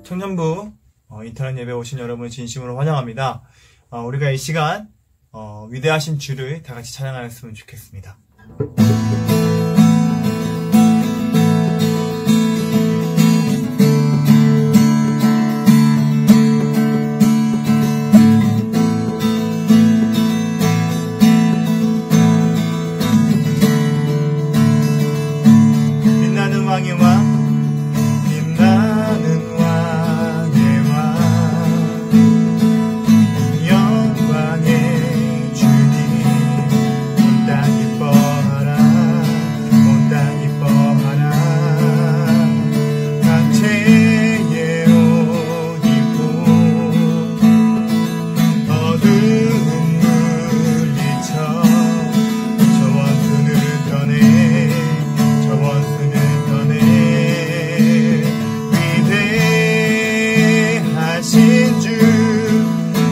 청년부 인터넷 예배 오신 여러분 진심으로 환영합니다. 우리가 이 시간 위대하신 주를 다 같이 찬양하였으면 좋겠습니다. 빛나는 왕의 왕,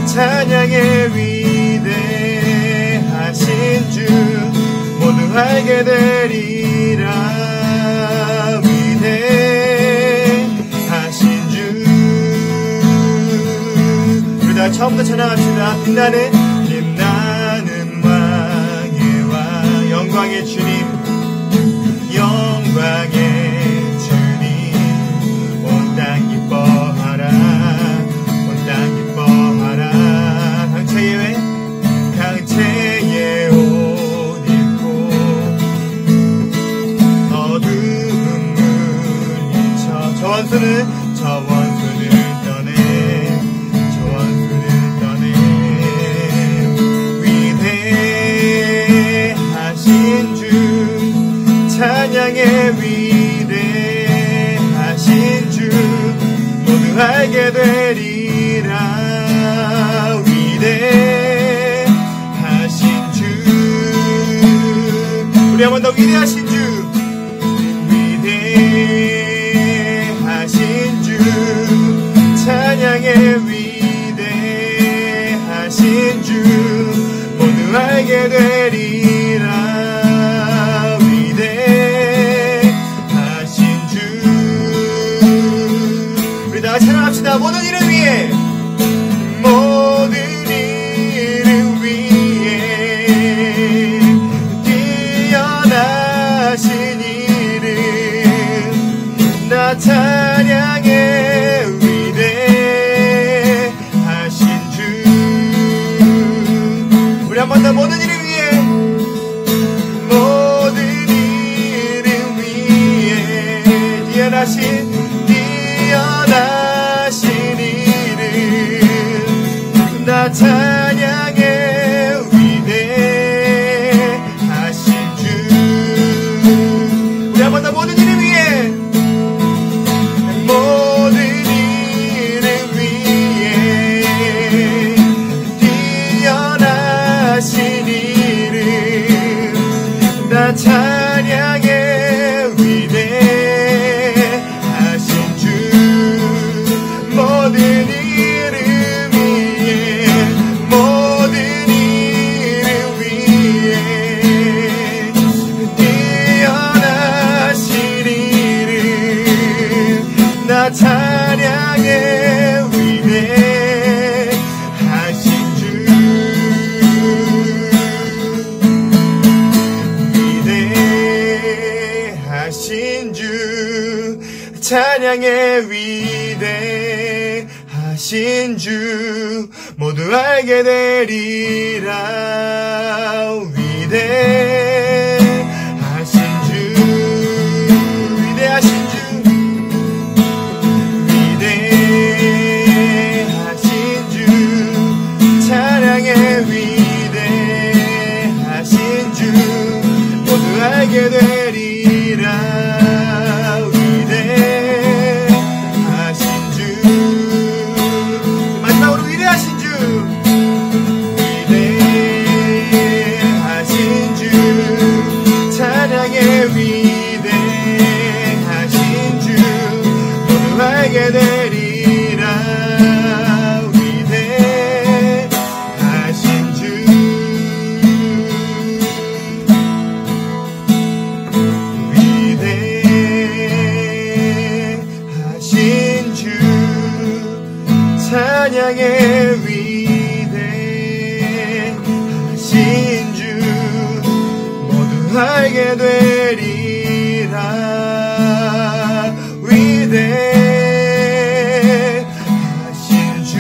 찬양의 위대하신 주 모두 알게 되리라. 위대하신 주 우리 다 처음부터 찬양합시다. 빛나는 왕의 왕, 영광의 주님, 영광의 주님, 온 땅 기뻐하라, 온 땅 기뻐하라. 강체의 옷 입고 어두운 물리쳐 저 원수를 떠내 위대하신 주, 찬양의 위대하신 주 모두 알게 되리라. 위대하신 주 우리 한 번 더 위대하신 주, 위대하신 주, 찬양의 위대하신 주 모두 알게 되리라. 위대하신 주 우리 다 같이 찬양합시다. 모든 이름 위에, 모든 이름 위에 뛰어나신 이름, 나 찬양의 위대하신 주 우리 한 번 더 모든 이름 위에, 모든 이름 위에 뛰어나신 이름, 나 찬양의 위대하신 주 우리 한 번 더 모든 이름 위에, 모든 이름 위에 뛰어나신 이름, 나 찬양의 위대하신 주 모든 이름 위에, 모든 이름 위에 뛰어나신 이름, 나 찬양의 위대하신 주, 위대하신 주, 찬양의 위대하신 주 모두 알게 되리라. 위대하신 주, 위대하신 주, 위대하신 주, 찬양의 위대하신 주 모두 알게 되리라. 마지막으로 위대하신 주, 위대하신 주, 찬양의 위대하신 주 모두 알게 되리라. 위대하신 주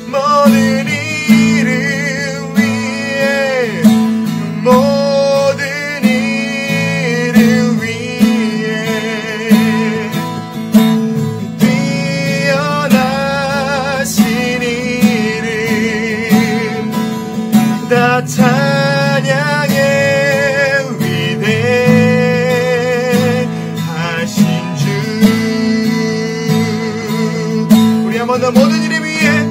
모든 이름 위에 모든 이름 위에 뛰어나신 이름 다 찬양의 위대하신 주. 우리 한 번 더 모든 이름 위에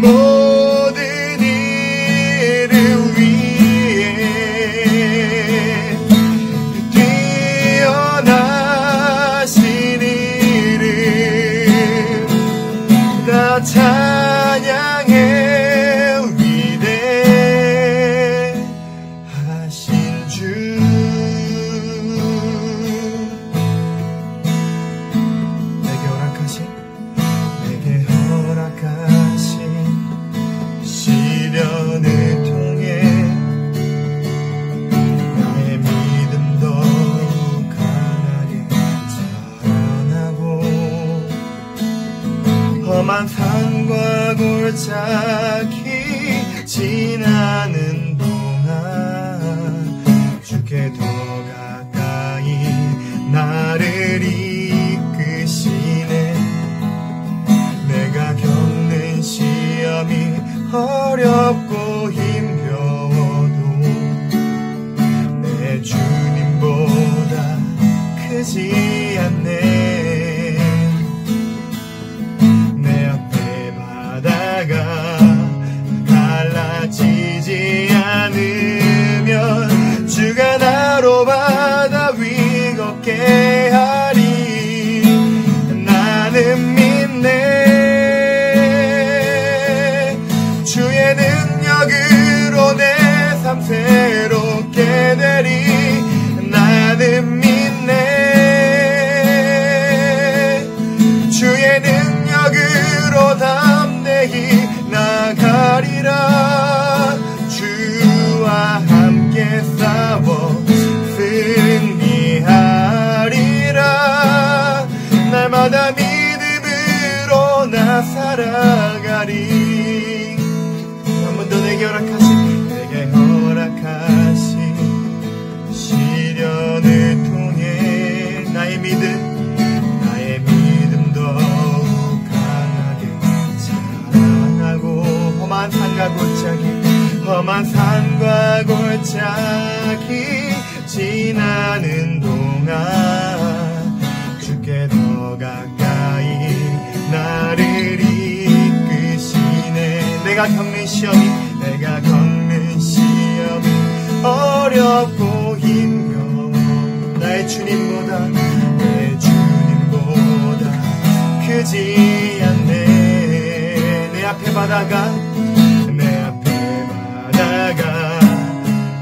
모든 이름 위에 뛰어나신 이름 다 찬양의 위대하신 주. 내게 허락하신 시련을 통해 나의 믿음도 강하게 자라나고 험한 산과 골짜기 지나는 동안 주께 더 가까이 나를 이끄시네. 내가 겪는 시험이 어렵고 힘겨워도 내 주님보다 크지 않네. 내 앞에 바다가 갈라지지 않으면 주가 나로 바다 위 걷게 하리. 나는 믿네. 주의 능력으로 내 삶 새롭게 되리. 나는 믿네. 주의 능력으로 담대히 나가리라. 주와 함께 싸워 승리하리라. 날마다 믿음으로 나 살아가리. 한 번 더 내게 허락하신 시련을 통해 나의 믿음 더욱 강하게 자라나고 험한 산과 골짜기 지나는 동안 주께 더 가까이 나를 이끄시네. 내가 겪는 시험이 어렵고 힘겨워 나의 주님보다 크지 않네. 내 앞에 바다가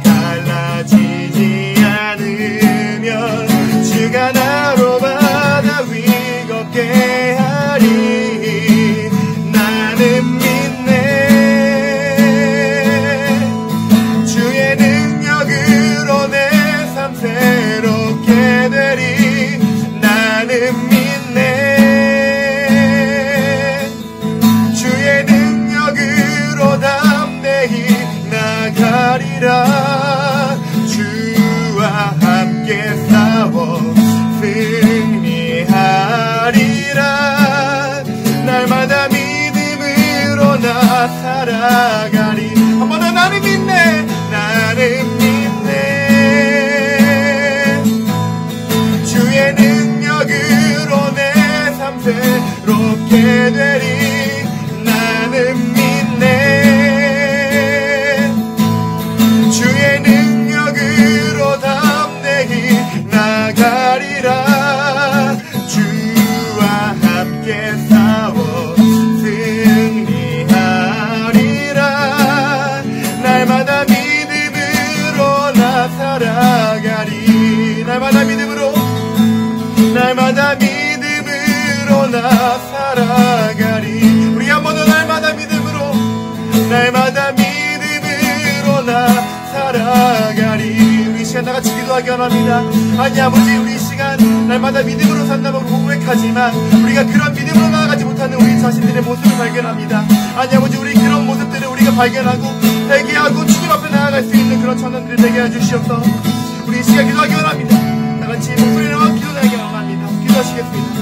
갈라지지 않으면 주가 나로 바다 위 걷게 하리. 나는 믿네. 주의 능력으로 내 삶 새롭게 되리. 나는 믿네. 주의 능력으로 담대히 나가리라. 주와 함께 싸워 승리하리라. 날마다 믿음으로 나 살아가리. 한 번 더 나는 믿네. 나는 믿네. 주의 능력으로 내 삶 새롭게 되리. 나는 믿네. 주의 능력으로 담대히 나가리라. 주와 함께 싸워 승리하리라. 날마다 믿음으로 나 살아가리. 날마다 믿음으로 믿음으로 나 살아가리. 우리 한 번 더 날마다 믿음으로 나 살아가리. 우리 이 시간 다같이 기도하기 원합니다. 아니 아버지, 우리 이 시간 날마다 믿음으로 산다고 고백하지만 우리가 그런 믿음으로 나아가지 못하는 우리 자신들의 모습을 발견합니다. 아니 아버지, 우리 그런 모습들을 우리가 발견하고 회개하고 주님 앞에 나아갈 수 있는 그런 천원들이 되게 해주시옵소서. 우리 이 시간 기도하기 원합니다. 다같이 목소리로 기도하기 원합니다. 기도하시겠습니다.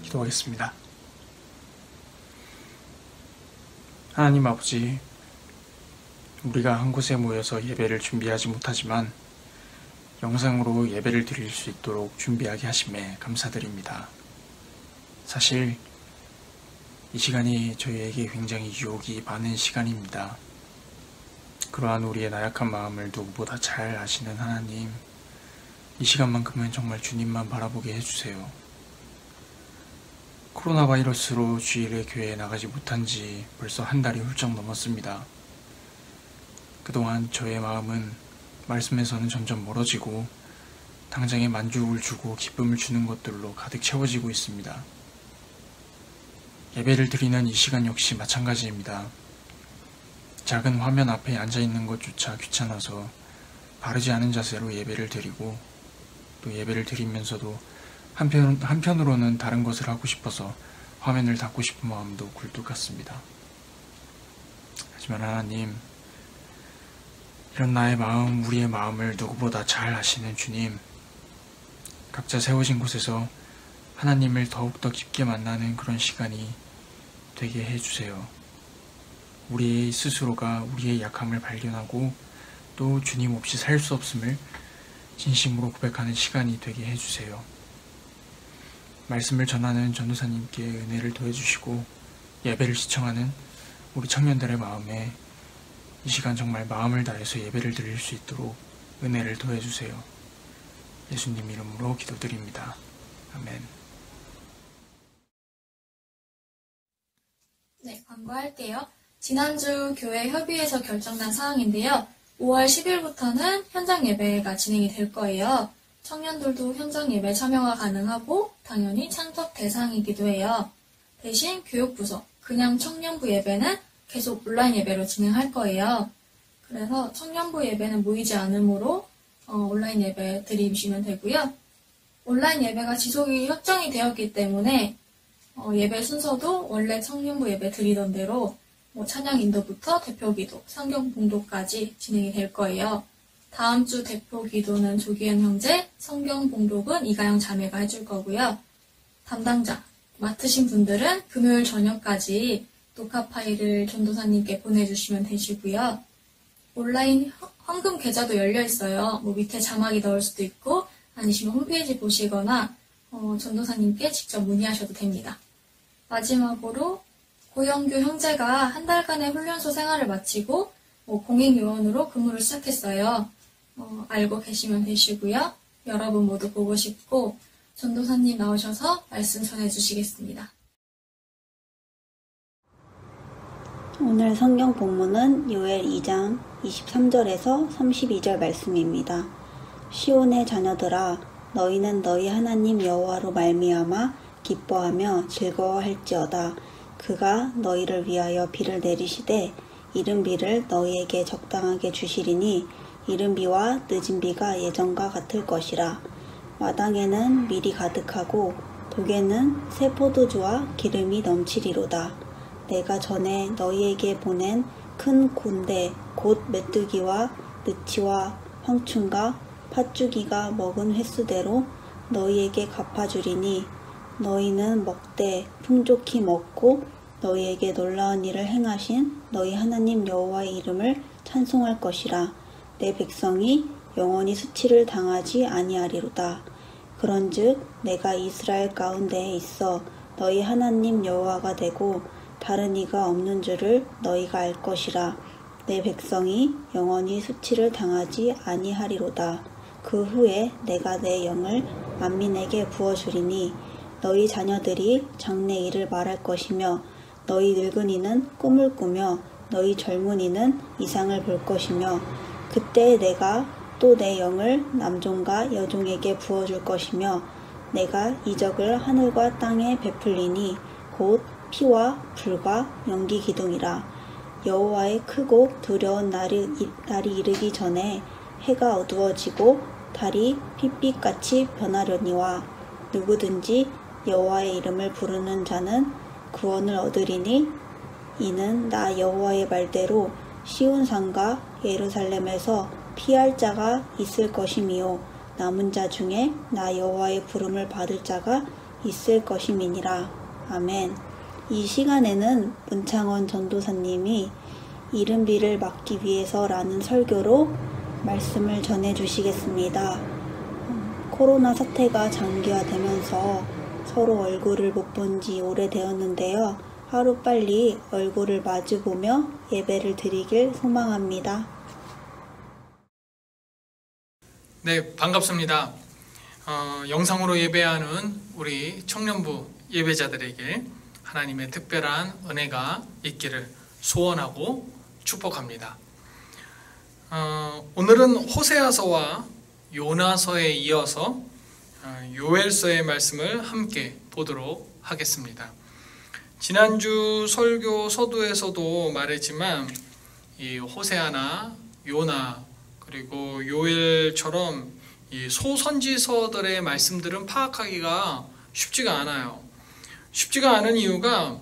기도하겠습니다. 하나님 아버지, 우리가 한 곳에 모여서 예배를 준비하지 못하지만 영상으로 예배를 드릴 수 있도록 준비하게 하심에 감사드립니다. 사실 이 시간이 저희에게 굉장히 유혹이 많은 시간입니다. 그러한 우리의 나약한 마음을 누구보다 잘 아시는 하나님, 이 시간만큼은 정말 주님만 바라보게 해주세요. 코로나 바이러스로 주일에 교회에 나가지 못한 지 벌써 한 달이 훌쩍 넘었습니다. 그동안 저의 마음은 말씀에서는 점점 멀어지고 당장에 만족을 주고 기쁨을 주는 것들로 가득 채워지고 있습니다. 예배를 드리는 이 시간 역시 마찬가지입니다. 작은 화면 앞에 앉아있는 것조차 귀찮아서 바르지 않은 자세로 예배를 드리고, 또 예배를 드리면서도 한편으로는 다른 것을 하고 싶어서 화면을 닫고 싶은 마음도 굴뚝 같습니다. 하지만 하나님, 이런 나의 마음, 우리의 마음을 누구보다 잘 아시는 주님, 각자 세워진 곳에서 하나님을 더욱더 깊게 만나는 그런 시간이 되게 해주세요. 우리 스스로가 우리의 약함을 발견하고 또 주님 없이 살 수 없음을 진심으로 고백하는 시간이 되게 해주세요. 말씀을 전하는 전도사님께 은혜를 더해주시고, 예배를 시청하는 우리 청년들의 마음에 이 시간 정말 마음을 다해서 예배를 드릴 수 있도록 은혜를 더해주세요. 예수님 이름으로 기도드립니다. 아멘. 네, 광고할게요. 지난주 교회 협의회에서 결정난 사항인데요. 5월 10일부터는 현장 예배가 진행이 될 거예요. 청년들도 현장 예배 참여가 가능하고 당연히 참석 대상이기도 해요. 대신 교육부서, 그냥 청년부 예배는 계속 온라인 예배로 진행할 거예요. 그래서 청년부 예배는 모이지 않으므로 온라인 예배 드리시면 되고요. 온라인 예배가 지속이 확정이 되었기 때문에 예배 순서도 원래 청년부 예배 드리던 대로 찬양 인도부터 대표기도, 성경 봉독까지 진행이 될 거예요. 다음 주 대표기도는 조기현 형제, 성경 봉독은 이가영 자매가 해줄 거고요. 담당자 맡으신 분들은 금요일 저녁까지 녹화 파일을 전도사님께 보내주시면 되시고요. 온라인 헌금 계좌도 열려 있어요. 밑에 자막이 넣을 수도 있고, 아니시면 홈페이지 보시거나 전도사님께 직접 문의하셔도 됩니다. 마지막으로 고영규 형제가 한 달간의 훈련소 생활을 마치고 공익요원으로 근무를 시작했어요. 알고 계시면 되시고요. 여러분 모두 보고 싶고 전도사님 나오셔서 말씀 전해주시겠습니다. 오늘 성경 본문은 요엘 2장 23절에서 32절 말씀입니다. 시온의 자녀들아, 너희는 너희 하나님 여호와로 말미암아 기뻐하며 즐거워할지어다. 그가 너희를 위하여 비를 내리시되 이른 비를 너희에게 적당하게 주시리니 이른 비와 늦은 비가 예전과 같을 것이라. 마당에는 밀이 가득하고 독에는 새 포도주와 기름이 넘치리로다. 내가 전에 너희에게 보낸 큰 곤대 곧 메뚜기와 느치와 황충과 팥죽이가 먹은 횟수대로 너희에게 갚아주리니 너희는 먹되 풍족히 먹고 너희에게 놀라운 일을 행하신 너희 하나님 여호와의 이름을 찬송할 것이라. 내 백성이 영원히 수치를 당하지 아니하리로다. 그런즉 내가 이스라엘 가운데에 있어 너희 하나님 여호와가 되고 다른 이가 없는 줄을 너희가 알 것이라. 내 백성이 영원히 수치를 당하지 아니하리로다. 그 후에 내가 내 영을 만민에게 부어주리니 너희 자녀들이 장래 일을 말할 것이며 너희 늙은이는 꿈을 꾸며 너희 젊은이는 이상을 볼 것이며 그때 내가 또 내 영을 남종과 여종에게 부어줄 것이며 내가 이적을 하늘과 땅에 베풀리니 곧 피와 불과 연기 기둥이라. 여호와의 크고 두려운 날이 이르기 전에 해가 어두워지고 달이 핏빛같이 변하려니와 누구든지 여호와의 이름을 부르는 자는 구원을 얻으리니 이는 나 여호와의 말대로 시온산과 예루살렘에서 피할 자가 있을 것이미요 남은 자 중에 나 여호와의 부름을 받을 자가 있을 것임이니라. 아멘. 이 시간에는 문창원 전도사님이 이른 비를 막기 위해서라는 설교로 말씀을 전해 주시겠습니다. 코로나 사태가 장기화되면서 서로 얼굴을 못 본 지 오래되었는데요. 하루빨리 얼굴을 마주보며 예배를 드리길 소망합니다. 네, 반갑습니다. 영상으로 예배하는 우리 청년부 예배자들에게 하나님의 특별한 은혜가 있기를 소원하고 축복합니다. 오늘은 호세아서와 요나서에 이어서 요엘서의 말씀을 함께 보도록 하겠습니다. 지난주 설교 서두에서도 말했지만 이 호세아나 요나 그리고 요엘처럼 이 소선지서들의 말씀들은 파악하기가 쉽지가 않아요. 쉽지가 않은 이유가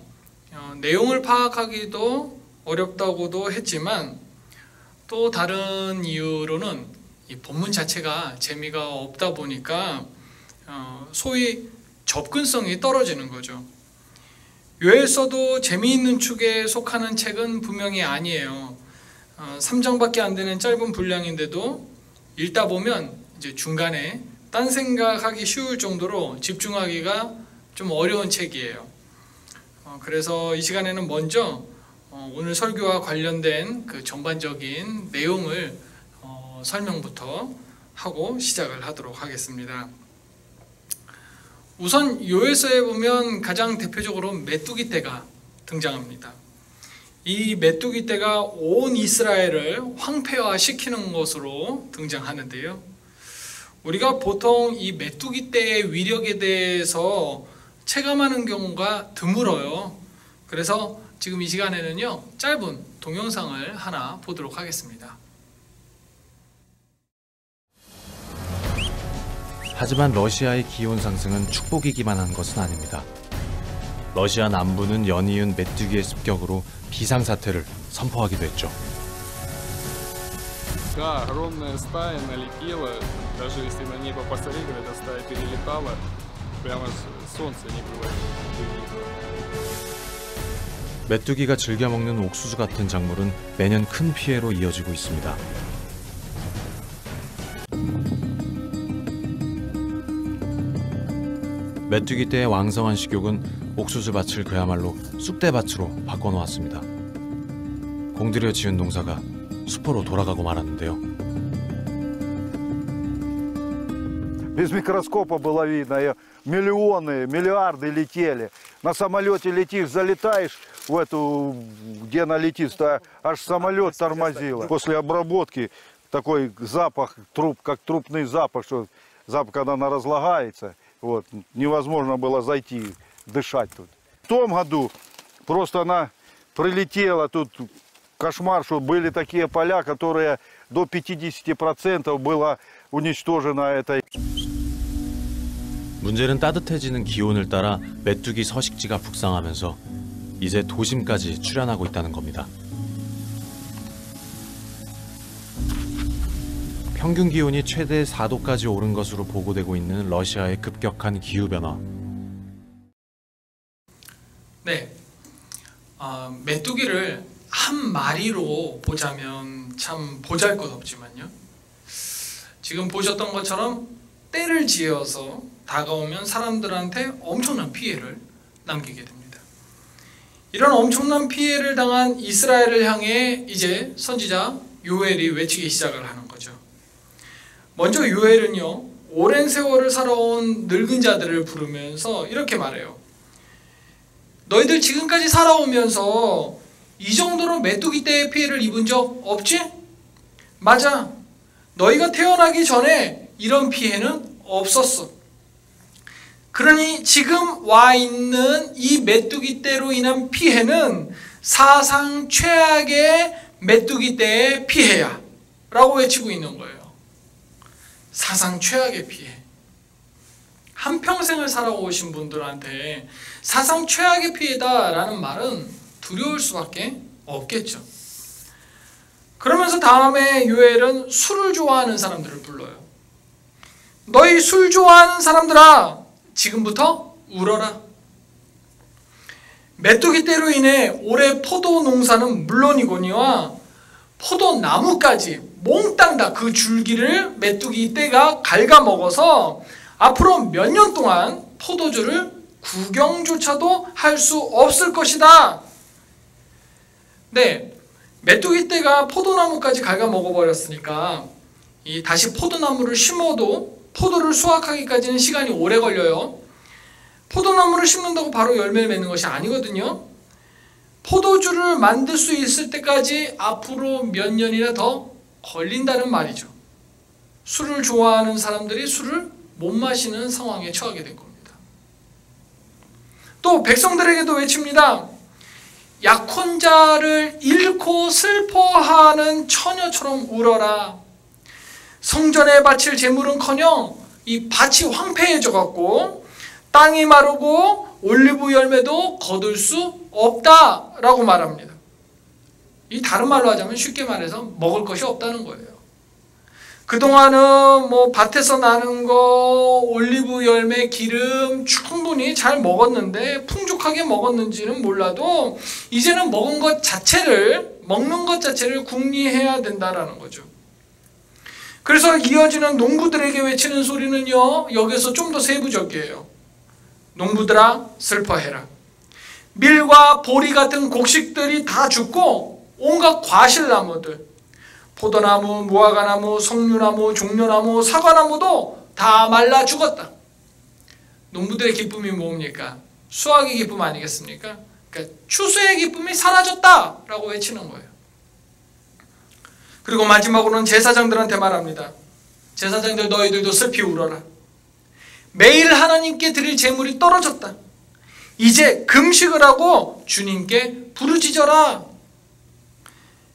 내용을 파악하기도 어렵다고도 했지만 또 다른 이유로는 이 본문 자체가 재미가 없다 보니까 소위 접근성이 떨어지는 거죠. 요엘서도 재미있는 축에 속하는 책은 분명히 아니에요. 3장밖에 안 되는 짧은 분량인데도 읽다 보면 이제 중간에 딴 생각하기 쉬울 정도로 집중하기가 좀 어려운 책이에요. 그래서 이 시간에는 먼저 오늘 설교와 관련된 그 전반적인 내용을 설명부터 하고 시작을 하도록 하겠습니다. 우선 요엘서에 보면 가장 대표적으로 메뚜기 떼가 등장합니다. 이 메뚜기 떼가 온 이스라엘을 황폐화시키는 것으로 등장하는데요. 우리가 보통 이 메뚜기 떼의 위력에 대해서 체감하는 경우가 드물어요. 그래서 지금 이 시간에는요, 짧은 동영상을 하나 보도록 하겠습니다. 하지만 러시아의 기온 상승은 축복이기만 한 것은 아닙니다. 러시아 남부는 연이은 메뚜기의 습격으로 비상사태를 선포하기도 했죠. Да, огромная стая налетела, даже если на небо посмотреть, эта стая перелетала, прямо солнце не было видно. 메뚜기가 즐겨 먹는 옥수수 같은 작물은 매년 큰 피해로 이어지고 있습니다. 메뚜기 떼의 왕성한 식욕은 옥수수 밭을 그야말로 쑥대밭으로 바꿔놓았습니다. 공들여 지은 농사가 수포로 돌아가고 말았는데요. Без микроскопа было видно. Миллионы, миллиарды летели. На самолете летишь, залетаешь в эту, где она летит, аж самолет тормозило. После обработки такой запах, как трупный запах, что запах, когда она разлагается, вот, невозможно было зайти, дышать тут. В том году просто она прилетела, тут кошмар, что были такие поля, которые до 50% было уничтожено этой. 문제는 따뜻해지는 기온을 따라 메뚜기 서식지가 북상하면서 이제 도심까지 출현하고 있다는 겁니다. 평균 기온이 최대 4도까지 오른 것으로 보고되고 있는 러시아의 급격한 기후변화. 네, 메뚜기를 한 마리로 보자면 참 보잘것없지만요. 지금 보셨던 것처럼 때를 지어서 다가오면 사람들한테 엄청난 피해를 남기게 됩니다. 이런 엄청난 피해를 당한 이스라엘을 향해 이제 선지자 요엘이 외치기 시작을 하는 거죠. 먼저 요엘은요, 오랜 세월을 살아온 늙은 자들을 부르면서 이렇게 말해요. 너희들 지금까지 살아오면서 이 정도로 메뚜기 떼의 피해를 입은 적 없지? 맞아. 너희가 태어나기 전에 이런 피해는 없었어. 그러니 지금 와 있는 이 메뚜기 떼로 인한 피해는 사상 최악의 메뚜기 떼의 피해야 라고 외치고 있는 거예요. 사상 최악의 피해. 한평생을 살아오신 분들한테 사상 최악의 피해다라는 말은 두려울 수밖에 없겠죠. 그러면서 다음에 요엘은 술을 좋아하는 사람들을 불러요. 너희 술 좋아하는 사람들아, 지금부터 울어라. 메뚜기 떼로 인해 올해 포도 농사는 물론이거니와 포도 나무까지 몽땅 다 그 줄기를 메뚜기 떼가 갉아먹어서 앞으로 몇 년 동안 포도주를 구경조차도 할 수 없을 것이다. 네, 메뚜기 떼가 포도나무까지 갉아먹어버렸으니까 다시 포도나무를 심어도 포도를 수확하기까지는 시간이 오래 걸려요. 포도나무를 심는다고 바로 열매를 맺는 것이 아니거든요. 포도주를 만들 수 있을 때까지 앞으로 몇 년이나 더 걸린다는 말이죠. 술을 좋아하는 사람들이 술을 못 마시는 상황에 처하게 된 겁니다. 또 백성들에게도 외칩니다. 약혼자를 잃고 슬퍼하는 처녀처럼 울어라. 성전에 바칠 제물은커녕 이 밭이 황폐해져 갖고 땅이 마르고 올리브 열매도 거둘 수 없다라고 말합니다. 이 다른 말로 하자면 쉽게 말해서 먹을 것이 없다는 거예요. 그동안은 뭐 밭에서 나는 거, 올리브 열매, 기름 충분히 잘 먹었는데 풍족하게 먹었는지는 몰라도 이제는 먹는 것 자체를 궁리해야 된다라는 거죠. 그래서 이어지는 농부들에게 외치는 소리는요, 여기서 좀 더 세부적이에요. 농부들아 슬퍼해라. 밀과 보리 같은 곡식들이 다 죽고 온갖 과실나무들, 포도나무, 무화과나무, 석류나무, 종려나무, 사과나무도 다 말라 죽었다. 농부들의 기쁨이 뭡니까? 수확의 기쁨 아니겠습니까? 그러니까 추수의 기쁨이 사라졌다라고 외치는 거예요. 그리고 마지막으로는 제사장들한테 말합니다. 제사장들 너희들도 슬피 울어라. 매일 하나님께 드릴 제물이 떨어졌다. 이제 금식을 하고 주님께 부르짖어라.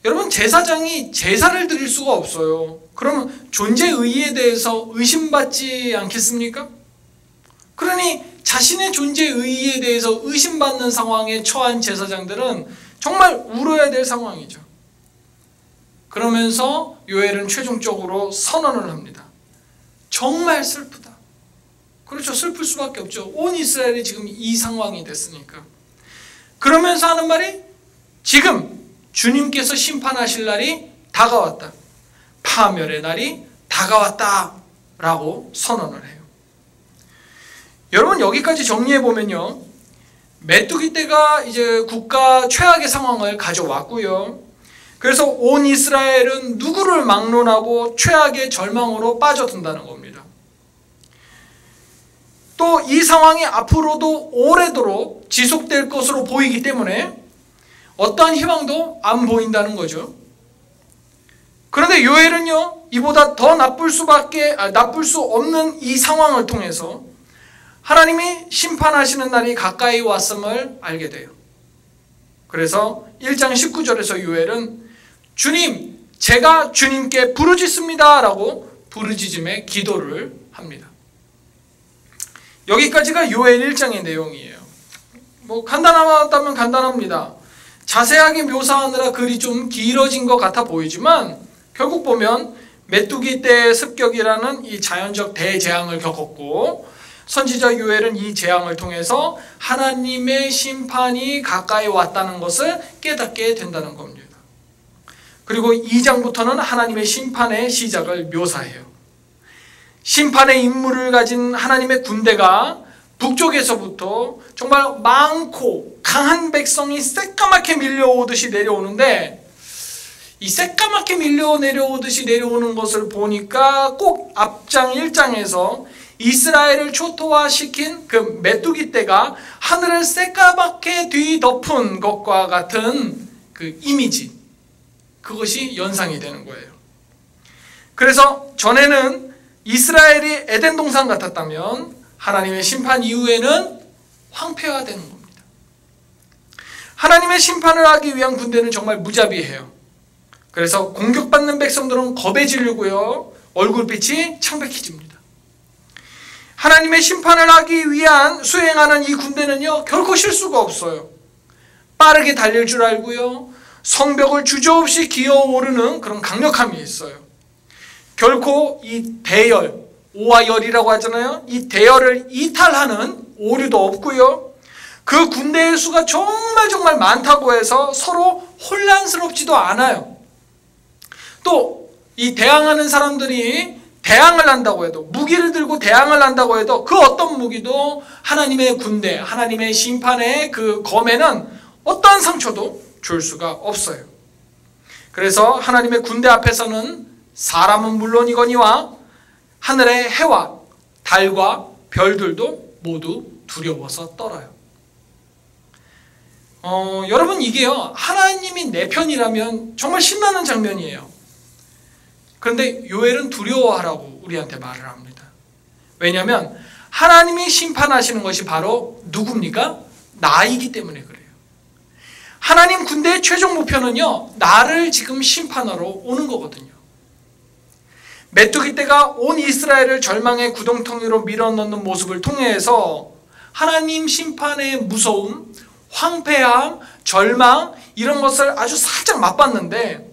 여러분, 제사장이 제사를 드릴 수가 없어요. 그러면 존재의의에 대해서 의심받지 않겠습니까? 그러니 자신의 존재의의에 대해서 의심받는 상황에 처한 제사장들은 정말 울어야 될 상황이죠. 그러면서 요엘은 최종적으로 선언을 합니다. 정말 슬프다. 그렇죠. 슬플 수밖에 없죠. 온 이스라엘이 지금 이 상황이 됐으니까. 그러면서 하는 말이 지금 주님께서 심판하실 날이 다가왔다. 파멸의 날이 다가왔다. 라고 선언을 해요. 여러분, 여기까지 정리해보면요. 메뚜기 떼가 이제 국가 최악의 상황을 가져왔고요. 그래서 온 이스라엘은 누구를 막론하고 최악의 절망으로 빠져든다는 겁니다. 또 이 상황이 앞으로도 오래도록 지속될 것으로 보이기 때문에 어떠한 희망도 안 보인다는 거죠. 그런데 요엘은요, 이보다 더 나쁠 수 없는 이 상황을 통해서 하나님이 심판하시는 날이 가까이 왔음을 알게 돼요. 그래서 1장 19절에서 요엘은 주님, 제가 주님께 부르짖습니다 라고 부르짖음의 기도를 합니다. 여기까지가 요엘 1장의 내용이에요. 간단하다면 간단합니다. 자세하게 묘사하느라 글이 좀 길어진 것 같아 보이지만 결국 보면 메뚜기 떼의 습격이라는 이 자연적 대재앙을 겪었고, 선지자 요엘은 이 재앙을 통해서 하나님의 심판이 가까이 왔다는 것을 깨닫게 된다는 겁니다. 그리고 2장부터는 하나님의 심판의 시작을 묘사해요. 심판의 임무를 가진 하나님의 군대가 북쪽에서부터 정말 많고 강한 백성이 새까맣게 밀려오듯이 내려오는데, 이 새까맣게 내려오듯이 내려오는 것을 보니까 꼭 앞장 1장에서 이스라엘을 초토화시킨 그 메뚜기 떼가 하늘을 새까맣게 뒤덮은 것과 같은 그 이미지, 그것이 연상이 되는 거예요. 그래서 전에는 이스라엘이 에덴 동산 같았다면 하나님의 심판 이후에는 황폐화되는 겁니다. 하나님의 심판을 하기 위한 군대는 정말 무자비해요. 그래서 공격받는 백성들은 겁에 질리고요, 얼굴빛이 창백해집니다. 하나님의 심판을 하기 위한 수행하는 이 군대는요, 결코 실수가 없어요. 빠르게 달릴 줄 알고요, 성벽을 주저없이 기어오르는 그런 강력함이 있어요. 결코 이 대열, 오와 열이라고 하잖아요. 이 대열을 이탈하는 오류도 없고요, 그 군대의 수가 정말 많다고 해서 서로 혼란스럽지도 않아요. 또 이 대항하는 사람들이 대항을 한다고 해도, 무기를 들고 대항을 한다고 해도 그 어떤 무기도 하나님의 군대, 하나님의 심판의 그 검에는 어떠한 상처도 줄 수가 없어요. 그래서 하나님의 군대 앞에서는 사람은 물론이거니와 하늘의 해와 달과 별들도 모두 두려워서 떨어요. 여러분, 이게요, 하나님이 내 편이라면 정말 신나는 장면이에요. 그런데 요엘은 두려워하라고 우리한테 말을 합니다. 왜냐하면 하나님이 심판하시는 것이 바로 누굽니까? 나이기 때문에 그래요. 하나님 군대의 최종 목표는요, 나를 지금 심판하러 오는 거거든요. 메뚜기 떼가 온 이스라엘을 절망의 구덩텅이로 밀어넣는 모습을 통해서 하나님 심판의 무서움, 황폐함, 절망, 이런 것을 아주 살짝 맛봤는데,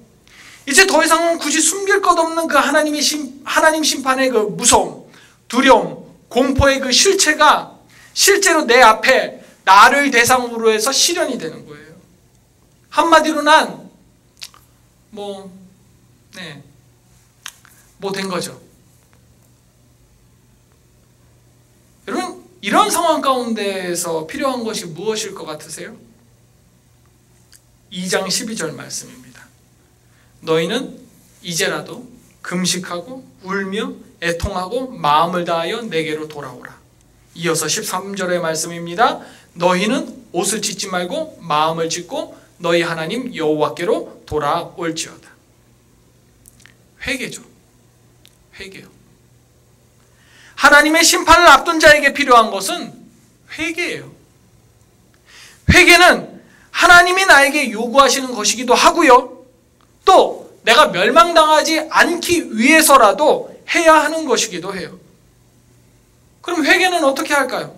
이제 더 이상은 굳이 숨길 것 없는 그 하나님 심판의 그 무서움, 두려움, 공포의 그 실체가 실제로 내 앞에 나를 대상으로 해서 실현이 되는 거예요. 한마디로 난 된 거죠. 여러분, 이런 상황 가운데에서 필요한 것이 무엇일 것 같으세요? 2장 12절 말씀입니다. 너희는 이제라도 금식하고 울며 애통하고 마음을 다하여 내게로 돌아오라. 이어서 13절의 말씀입니다. 너희는 옷을 찢지 말고 마음을 찢고 너희 하나님 여호와께로 돌아올지어다. 회개죠. 회개요. 하나님의 심판을 앞둔 자에게 필요한 것은 회개예요. 회개는 하나님이 나에게 요구하시는 것이기도 하고요, 또 내가 멸망당하지 않기 위해서라도 해야 하는 것이기도 해요. 그럼 회개는 어떻게 할까요?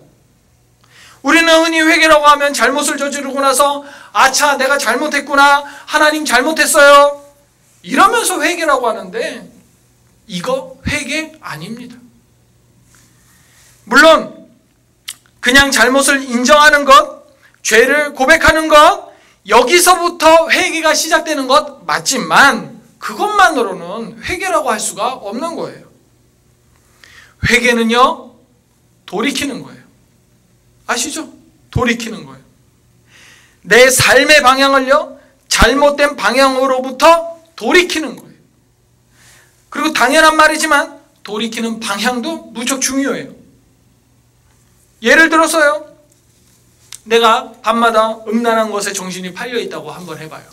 우리는 흔히 회개라고 하면 잘못을 저지르고 나서 아차, 내가 잘못했구나, 하나님 잘못했어요, 이러면서 회개라고 하는데, 이거 회개 아닙니다. 물론 그냥 잘못을 인정하는 것, 죄를 고백하는 것, 여기서부터 회개가 시작되는 것 맞지만 그것만으로는 회개라고 할 수가 없는 거예요. 회개는요, 돌이키는 거예요. 아시죠? 돌이키는 거예요. 내 삶의 방향을요, 잘못된 방향으로부터 돌이키는 거예요. 그리고 당연한 말이지만 돌이키는 방향도 무척 중요해요. 예를 들어서요, 내가 밤마다 음란한 것에 정신이 팔려 있다고 한번 해봐요.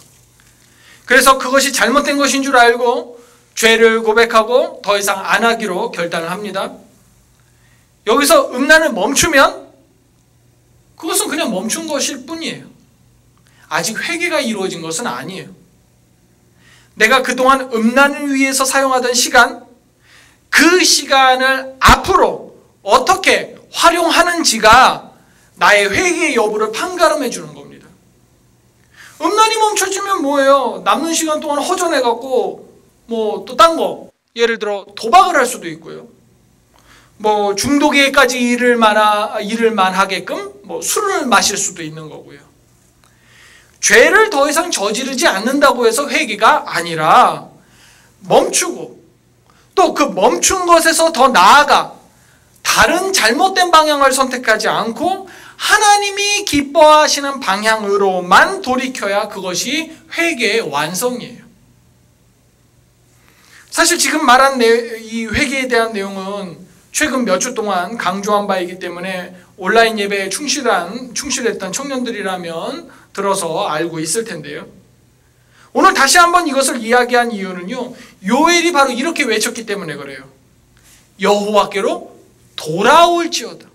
그래서 그것이 잘못된 것인 줄 알고 죄를 고백하고 더 이상 안 하기로 결단을 합니다. 여기서 음란을 멈추면 그것은 그냥 멈춘 것일 뿐이에요. 아직 회개가 이루어진 것은 아니에요. 내가 그동안 음란을 위해서 사용하던 시간, 그 시간을 앞으로 어떻게 활용하는지가 나의 회개의 여부를 판가름해 주는 겁니다. 음란이 멈춰지면 뭐예요? 남는 시간 동안 허전해갖고 뭐 또 딴 거, 예를 들어 도박을 할 수도 있고요. 뭐 중독에까지 이를 만하게끔 뭐 술을 마실 수도 있는 거고요. 죄를 더 이상 저지르지 않는다고 해서 회개가 아니라 멈추고, 또 그 멈춘 것에서 더 나아가 다른 잘못된 방향을 선택하지 않고 하나님이 기뻐하시는 방향으로만 돌이켜야 그것이 회개의 완성이에요. 사실 지금 말한 이 회개에 대한 내용은 최근 몇 주 동안 강조한 바이기 때문에 온라인 예배에 충실했던 청년들이라면 들어서 알고 있을 텐데요. 오늘 다시 한번 이것을 이야기한 이유는요, 요엘이 바로 이렇게 외쳤기 때문에 그래요. 여호와께로 돌아올지어다.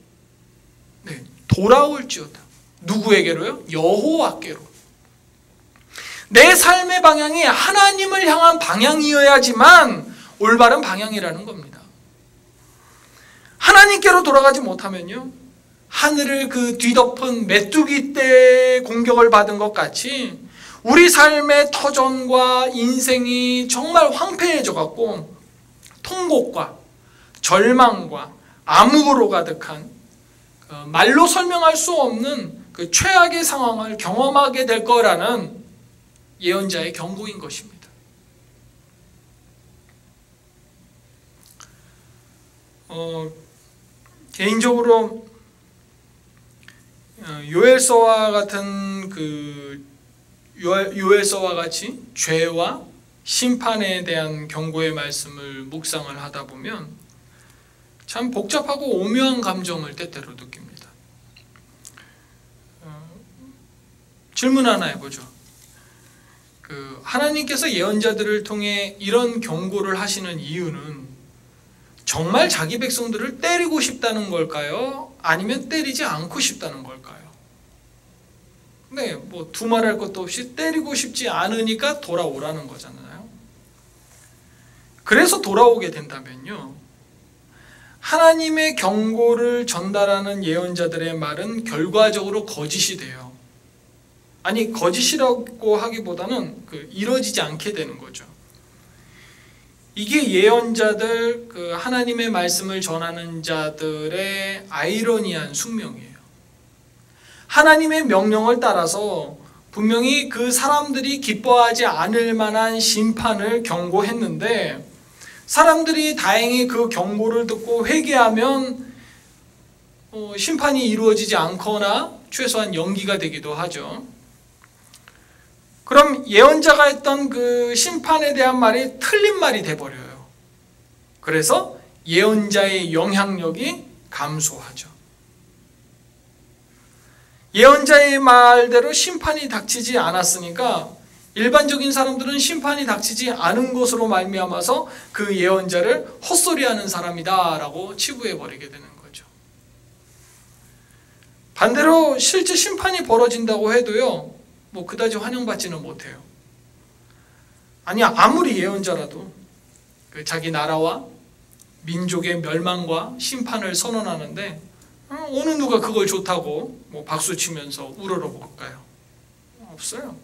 네, 돌아올지어다. 누구에게로요? 여호와께로. 내 삶의 방향이 하나님을 향한 방향이어야지만 올바른 방향이라는 겁니다. 하나님께로 돌아가지 못하면요, 하늘을 그 뒤덮은 메뚜기 떼의 공격을 받은 것 같이 우리 삶의 터전과 인생이 정말 황폐해져 갖고 통곡과 절망과 암흑으로 가득한 말로 설명할 수 없는 그 최악의 상황을 경험하게 될 거라는 예언자의 경고인 것입니다. 개인적으로 요엘서와 같은 요엘서와 같이 죄와 심판에 대한 경고의 말씀을 묵상을 하다 보면 참 복잡하고 오묘한 감정을 때때로 느낍니다. 질문 하나 해보죠. 하나님께서 예언자들을 통해 이런 경고를 하시는 이유는 정말 자기 백성들을 때리고 싶다는 걸까요? 아니면 때리지 않고 싶다는 걸까요? 네, 뭐 두말할 것도 없이 때리고 싶지 않으니까 돌아오라는 거잖아요. 그래서 돌아오게 된다면요, 하나님의 경고를 전달하는 예언자들의 말은 결과적으로 거짓이 돼요. 아니, 거짓이라고 하기보다는 이루어지지 않게 되는 거죠. 이게 예언자들, 하나님의 말씀을 전하는 자들의 아이러니한 숙명이에요. 하나님의 명령을 따라서 분명히 그 사람들이 기뻐하지 않을 만한 심판을 경고했는데, 사람들이 다행히 그 경고를 듣고 회개하면 심판이 이루어지지 않거나 최소한 연기가 되기도 하죠. 그럼 예언자가 했던 그 심판에 대한 말이 틀린 말이 돼버려요. 그래서 예언자의 영향력이 감소하죠. 예언자의 말대로 심판이 닥치지 않았으니까 일반적인 사람들은 심판이 닥치지 않은 것으로 말미암아서 그 예언자를 헛소리하는 사람이다 라고 치부해버리게 되는 거죠. 반대로 실제 심판이 벌어진다고 해도요, 뭐 그다지 환영받지는 못해요. 아니, 아무리 예언자라도 자기 나라와 민족의 멸망과 심판을 선언하는데 어느 누가 그걸 좋다고 뭐 박수치면서 우러러 볼까요? 없어요.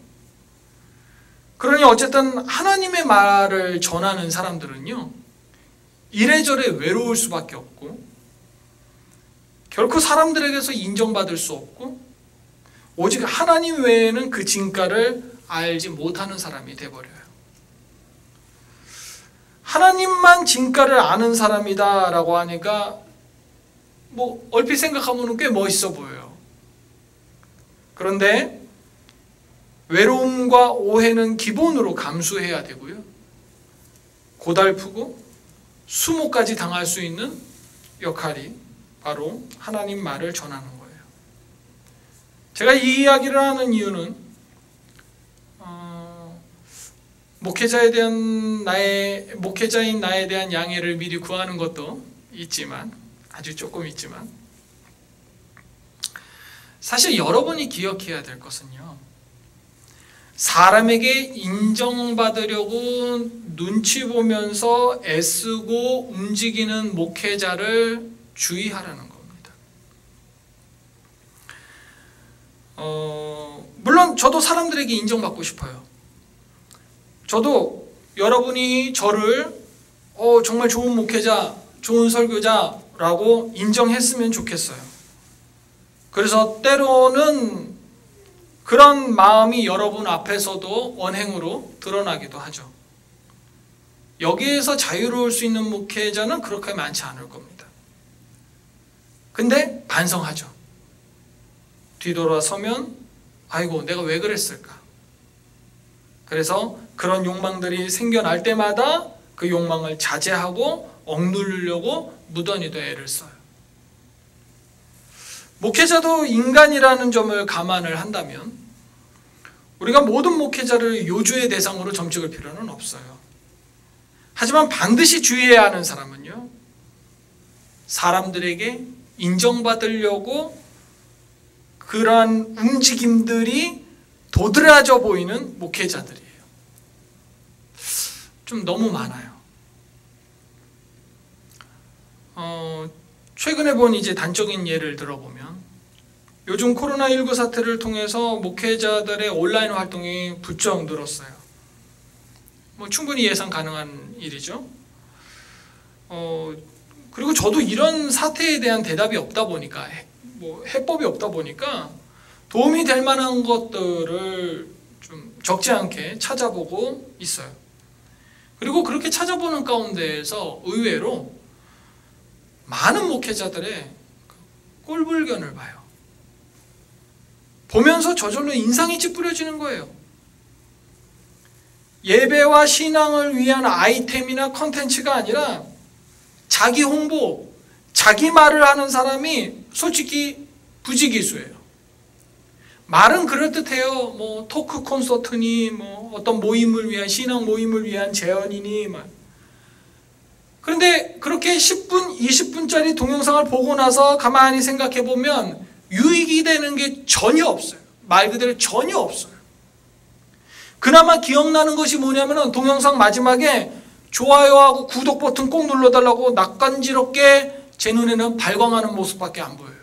그러니 어쨌든 하나님의 말을 전하는 사람들은요, 이래저래 외로울 수밖에 없고 결코 사람들에게서 인정받을 수 없고 오직 하나님 외에는 그 진가를 알지 못하는 사람이 돼버려요. 하나님만 진가를 아는 사람이다 라고 하니까 뭐 얼핏 생각하면 꽤 멋있어 보여요. 그런데 외로움과 오해는 기본으로 감수해야 되고요, 고달프고 수모까지 당할 수 있는 역할이 바로 하나님 말을 전하는 거예요. 제가 이 이야기를 하는 이유는 목회자인 나에 대한 양해를 미리 구하는 것도 있지만, 아주 조금 있지만, 사실 여러분이 기억해야 될 것은요, 사람에게 인정받으려고 눈치 보면서 애쓰고 움직이는 목회자를 주의하라는 겁니다. 물론 저도 사람들에게 인정받고 싶어요. 저도 여러분이 저를 정말 좋은 목회자, 좋은 설교자라고 인정했으면 좋겠어요. 그래서 때로는 그런 마음이 여러분 앞에서도 언행으로 드러나기도 하죠. 여기에서 자유로울 수 있는 목회자는 그렇게 많지 않을 겁니다. 근데 반성하죠. 뒤돌아서면 아이고 내가 왜 그랬을까? 그래서 그런 욕망들이 생겨날 때마다 그 욕망을 자제하고 억누르려고 무던히도 애를 써요. 목회자도 인간이라는 점을 감안을 한다면 우리가 모든 목회자를 요주의 대상으로 점찍을 필요는 없어요. 하지만 반드시 주의해야 하는 사람은요, 사람들에게 인정받으려고 그러한 움직임들이 도드라져 보이는 목회자들이에요. 좀 너무 많아요. 최근에 본 이제 단적인 예를 들어보면, 요즘 코로나19 사태를 통해서 목회자들의 온라인 활동이 부쩍 늘었어요. 충분히 예상 가능한 일이죠. 그리고 저도 이런 사태에 대한 대답이 없다 보니까, 해법이 없다 보니까 도움이 될 만한 것들을 좀 적지 않게 찾아보고 있어요. 그리고 그렇게 찾아보는 가운데에서 의외로 많은 목회자들의 꼴불견을 봐요. 보면서 저절로 인상이 찌푸려지는 거예요. 예배와 신앙을 위한 아이템이나 컨텐츠가 아니라 자기 홍보, 자기 말을 하는 사람이 솔직히 부지기수예요. 말은 그럴듯해요. 토크 콘서트니 어떤 모임을 위한, 신앙 모임을 위한 제언이니 그런데 그렇게 10분, 20분짜리 동영상을 보고 나서 가만히 생각해 보면 유익이 되는 게 전혀 없어요. 말 그대로 전혀 없어요. 그나마 기억나는 것이 뭐냐면 동영상 마지막에 좋아요하고 구독 버튼 꼭 눌러달라고 낯간지럽게 제 눈에는 발광하는 모습밖에 안 보여요.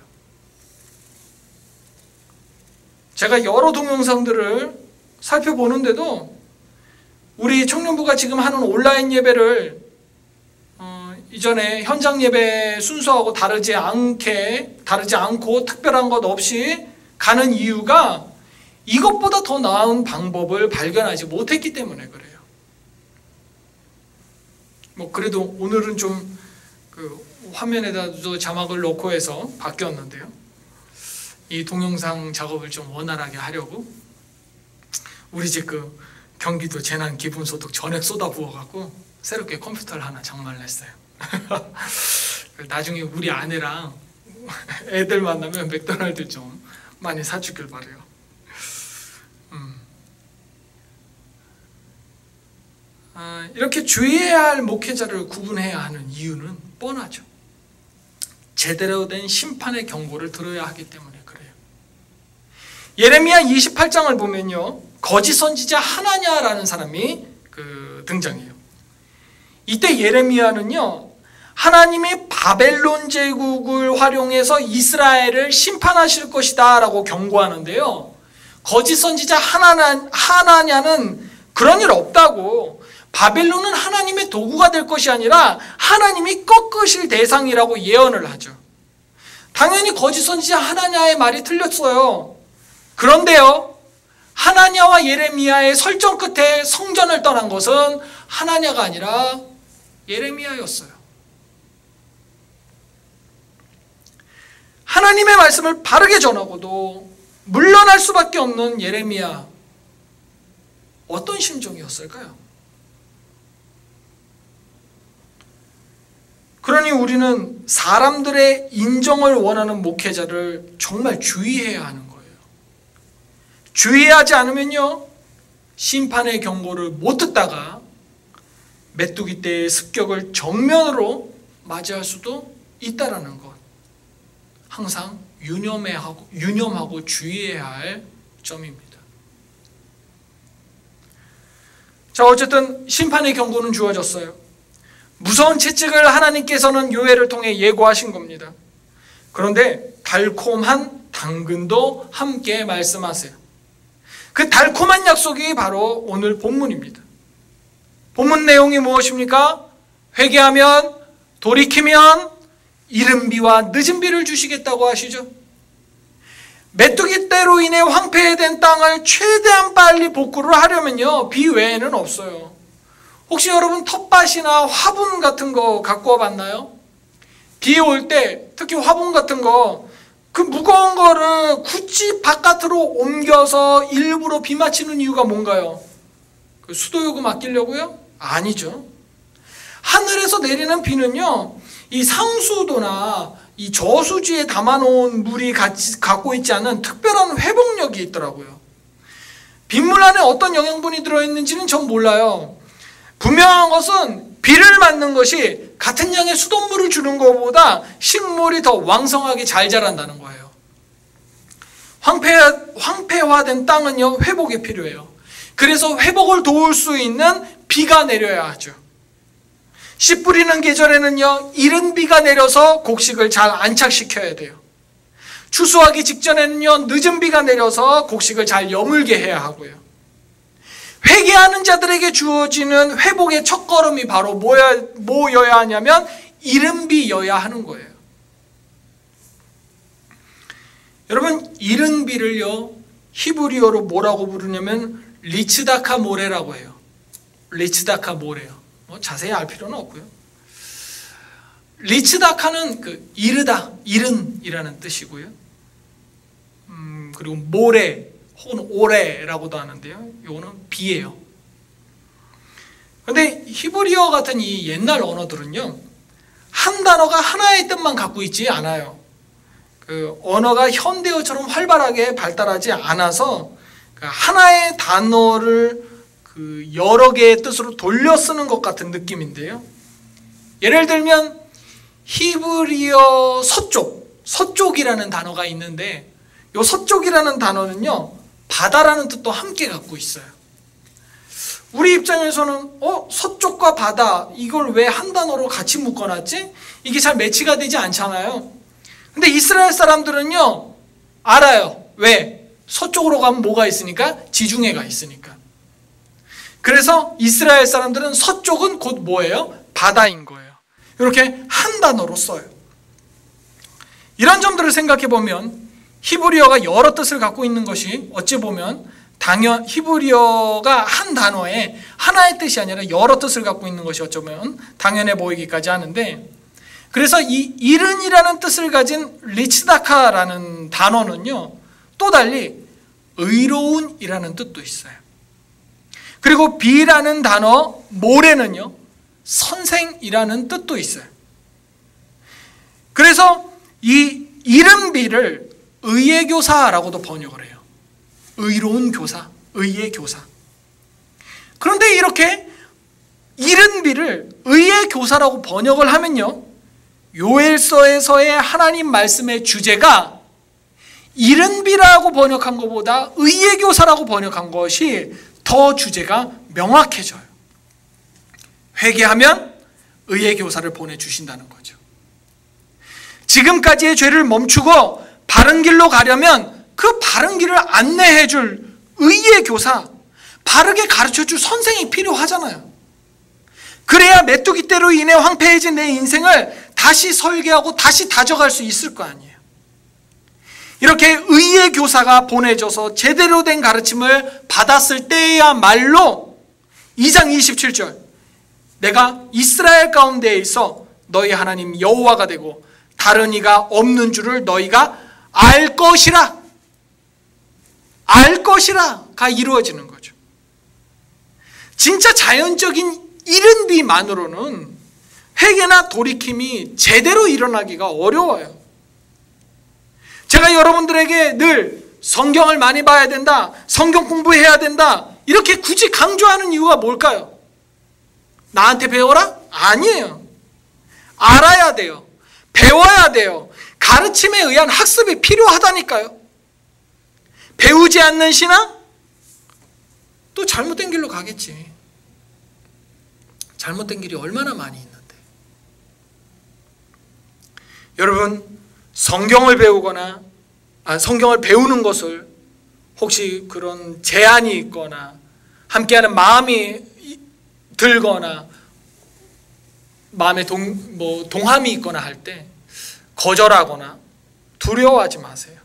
제가 여러 동영상들을 살펴보는데도 우리 청년부가 지금 하는 온라인 예배를 이전에 현장 예배 순서하고 다르지 않고 특별한 것 없이 가는 이유가 이것보다 더 나은 방법을 발견하지 못했기 때문에 그래요. 그래도 오늘은 좀 화면에다도 자막을 넣고 해서 바뀌었는데요. 이 동영상 작업을 좀 원활하게 하려고 우리 집 경기도 재난기본소득 전액 쏟아부어갖고 새롭게 컴퓨터를 하나 장만을 했어요. 나중에 우리 아내랑 애들 만나면 맥도날드 좀 많이 사주길 바래요. 이렇게 주의해야 할 목회자를 구분해야 하는 이유는 뻔하죠. 제대로 된 심판의 경고를 들어야 하기 때문에 그래요. 예레미야 28장을 보면요, 거짓 선지자 하나냐라는 사람이 등장해요. 이때 예레미야는요, 하나님이 바벨론 제국을 활용해서 이스라엘을 심판하실 것이다 라고 경고하는데요, 거짓 선지자 하나냐는 그런 일 없다고, 바벨론은 하나님의 도구가 될 것이 아니라 하나님이 꺾으실 대상이라고 예언을 하죠. 당연히 거짓 선지자 하나냐의 말이 틀렸어요. 그런데요, 하나냐와 예레미야의 설정 끝에 성전을 떠난 것은 하나냐가 아니라 예레미야였어요. 하나님의 말씀을 바르게 전하고도 물러날 수밖에 없는 예레미야, 어떤 심정이었을까요? 그러니 우리는 사람들의 인정을 원하는 목회자를 정말 주의해야 하는 거예요. 주의하지 않으면요, 심판의 경고를 못 듣다가 메뚜기 떼의 습격을 정면으로 맞이할 수도 있다라는 것, 항상 유념하고 주의해야 할 점입니다. 자, 어쨌든 심판의 경고는 주어졌어요. 무서운 채찍을 하나님께서는 요엘을 통해 예고하신 겁니다. 그런데 달콤한 당근도 함께 말씀하세요. 그 달콤한 약속이 바로 오늘 본문입니다. 본문 내용이 무엇입니까? 회개하면, 돌이키면 이른 비와 늦은 비를 주시겠다고 하시죠. 메뚜기 떼로 인해 황폐된 땅을 최대한 빨리 복구를 하려면요, 비 외에는 없어요. 혹시 여러분 텃밭이나 화분 같은 거 갖고 와봤나요? 비 올 때 특히 화분 같은 거, 그 무거운 거를 굳이 바깥으로 옮겨서 일부러 비 맞히는 이유가 뭔가요? 그 수도요금 아끼려고요? 아니죠. 하늘에서 내리는 비는요, 이 상수도나 이 저수지에 담아놓은 물이 갖고 있지 않은 특별한 회복력이 있더라고요. 빗물 안에 어떤 영양분이 들어있는지는 전 몰라요. 분명한 것은 비를 맞는 것이 같은 양의 수돗물을 주는 것보다 식물이 더 왕성하게 잘 자란다는 거예요. 황폐화된 땅은요, 회복이 필요해요. 그래서 회복을 도울 수 있는 비가 내려야 하죠. 씨 뿌리는 계절에는요, 이른 비가 내려서 곡식을 잘 안착시켜야 돼요. 추수하기 직전에는요, 늦은 비가 내려서 곡식을 잘 여물게 해야 하고요. 회개하는 자들에게 주어지는 회복의 첫걸음이 바로 뭐여야 하냐면 이른 비여야 하는 거예요. 여러분, 이른 비를요, 히브리어로 뭐라고 부르냐면 리츠다카 모레라고 해요. 리츠다카 모레요. 자세히 알 필요는 없고요. 리츠다카는 그 이르다, 이른이라는 뜻이고요. 그리고 모레 혹은 오레라고도 하는데요, 이거는 비예요. 그런데 히브리어 같은 이 옛날 언어들은요, 한 단어가 하나의 뜻만 갖고 있지 않아요. 그 언어가 현대어처럼 활발하게 발달하지 않아서 하나의 단어를 그 여러 개의 뜻으로 돌려 쓰는 것 같은 느낌인데요. 예를 들면 히브리어 서쪽이라는 단어가 있는데, 이 서쪽이라는 단어는요, 바다라는 뜻도 함께 갖고 있어요. 우리 입장에서는 서쪽과 바다, 이걸 왜 한 단어로 같이 묶어놨지? 이게 잘 매치가 되지 않잖아요. 근데 이스라엘 사람들은요, 알아요. 왜? 서쪽으로 가면 뭐가 있으니까? 지중해가 있으니까. 그래서 이스라엘 사람들은 서쪽은 곧 뭐예요? 바다인 거예요. 이렇게 한 단어로 써요. 이런 점들을 생각해 보면 히브리어가 여러 뜻을 갖고 있는 것이 어찌 보면 히브리어가 한 단어에 하나의 뜻이 아니라 여러 뜻을 갖고 있는 것이 어쩌면 당연해 보이기까지 하는데, 그래서 이 이른이라는 뜻을 가진 리츠다카라는 단어는요, 또 달리 의로운이라는 뜻도 있어요. 그리고 비라는 단어 모레는요, 선생이라는 뜻도 있어요. 그래서 이 이른 비를 의의 교사라고도 번역을 해요. 의로운 교사, 의의 교사. 그런데 이렇게 이른 비를 의의 교사라고 번역을 하면요, 요엘서에서의 하나님 말씀의 주제가 이른 비라고 번역한 것보다 의의 교사라고 번역한 것이 더 주제가 명확해져요. 회개하면 의의 교사를 보내주신다는 거죠. 지금까지의 죄를 멈추고 바른 길로 가려면 그 바른 길을 안내해줄 의의 교사, 바르게 가르쳐줄 선생이 필요하잖아요. 그래야 메뚜기 떼로 인해 황폐해진 내 인생을 다시 설계하고 다시 다져갈 수 있을 거 아니에요. 이렇게 의의 교사가 보내져서 제대로 된 가르침을 받았을 때야말로 2장 27절, 내가 이스라엘 가운데에 있어 너희 하나님 여호와가 되고 다른 이가 없는 줄을 너희가 알 것이라, 알 것이라가 이루어지는 거죠. 진짜 자연적인 이른 비만으로는 회개나 돌이킴이 제대로 일어나기가 어려워요. 제가 여러분들에게 늘 성경을 많이 봐야 된다, 성경 공부해야 된다, 이렇게 굳이 강조하는 이유가 뭘까요? 나한테 배워라? 아니에요. 알아야 돼요. 배워야 돼요. 가르침에 의한 학습이 필요하다니까요. 배우지 않는 신앙? 또 잘못된 길로 가겠지. 잘못된 길이 얼마나 많이 있는데. 여러분, 성경을 배우거나 성경을 배우는 것을 혹시 그런 제한이 있거나 함께하는 마음이 들거나 마음에 동함이 있거나 할 때 거절하거나 두려워하지 마세요.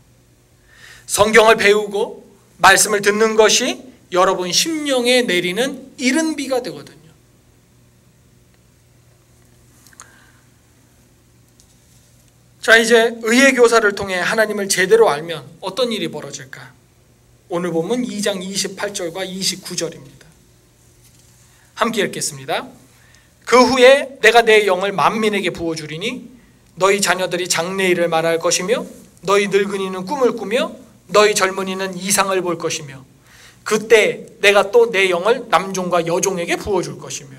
성경을 배우고 말씀을 듣는 것이 여러분 심령에 내리는 이른 비가 되거든요. 자, 이제 의의 교사를 통해 하나님을 제대로 알면 어떤 일이 벌어질까? 오늘 본문 2장 28절과 29절입니다. 함께 읽겠습니다. 그 후에 내가 내 영을 만민에게 부어주리니 너희 자녀들이 장래일을 말할 것이며 너희 늙은이는 꿈을 꾸며 너희 젊은이는 이상을 볼 것이며 그때 내가 또 내 영을 남종과 여종에게 부어줄 것이며.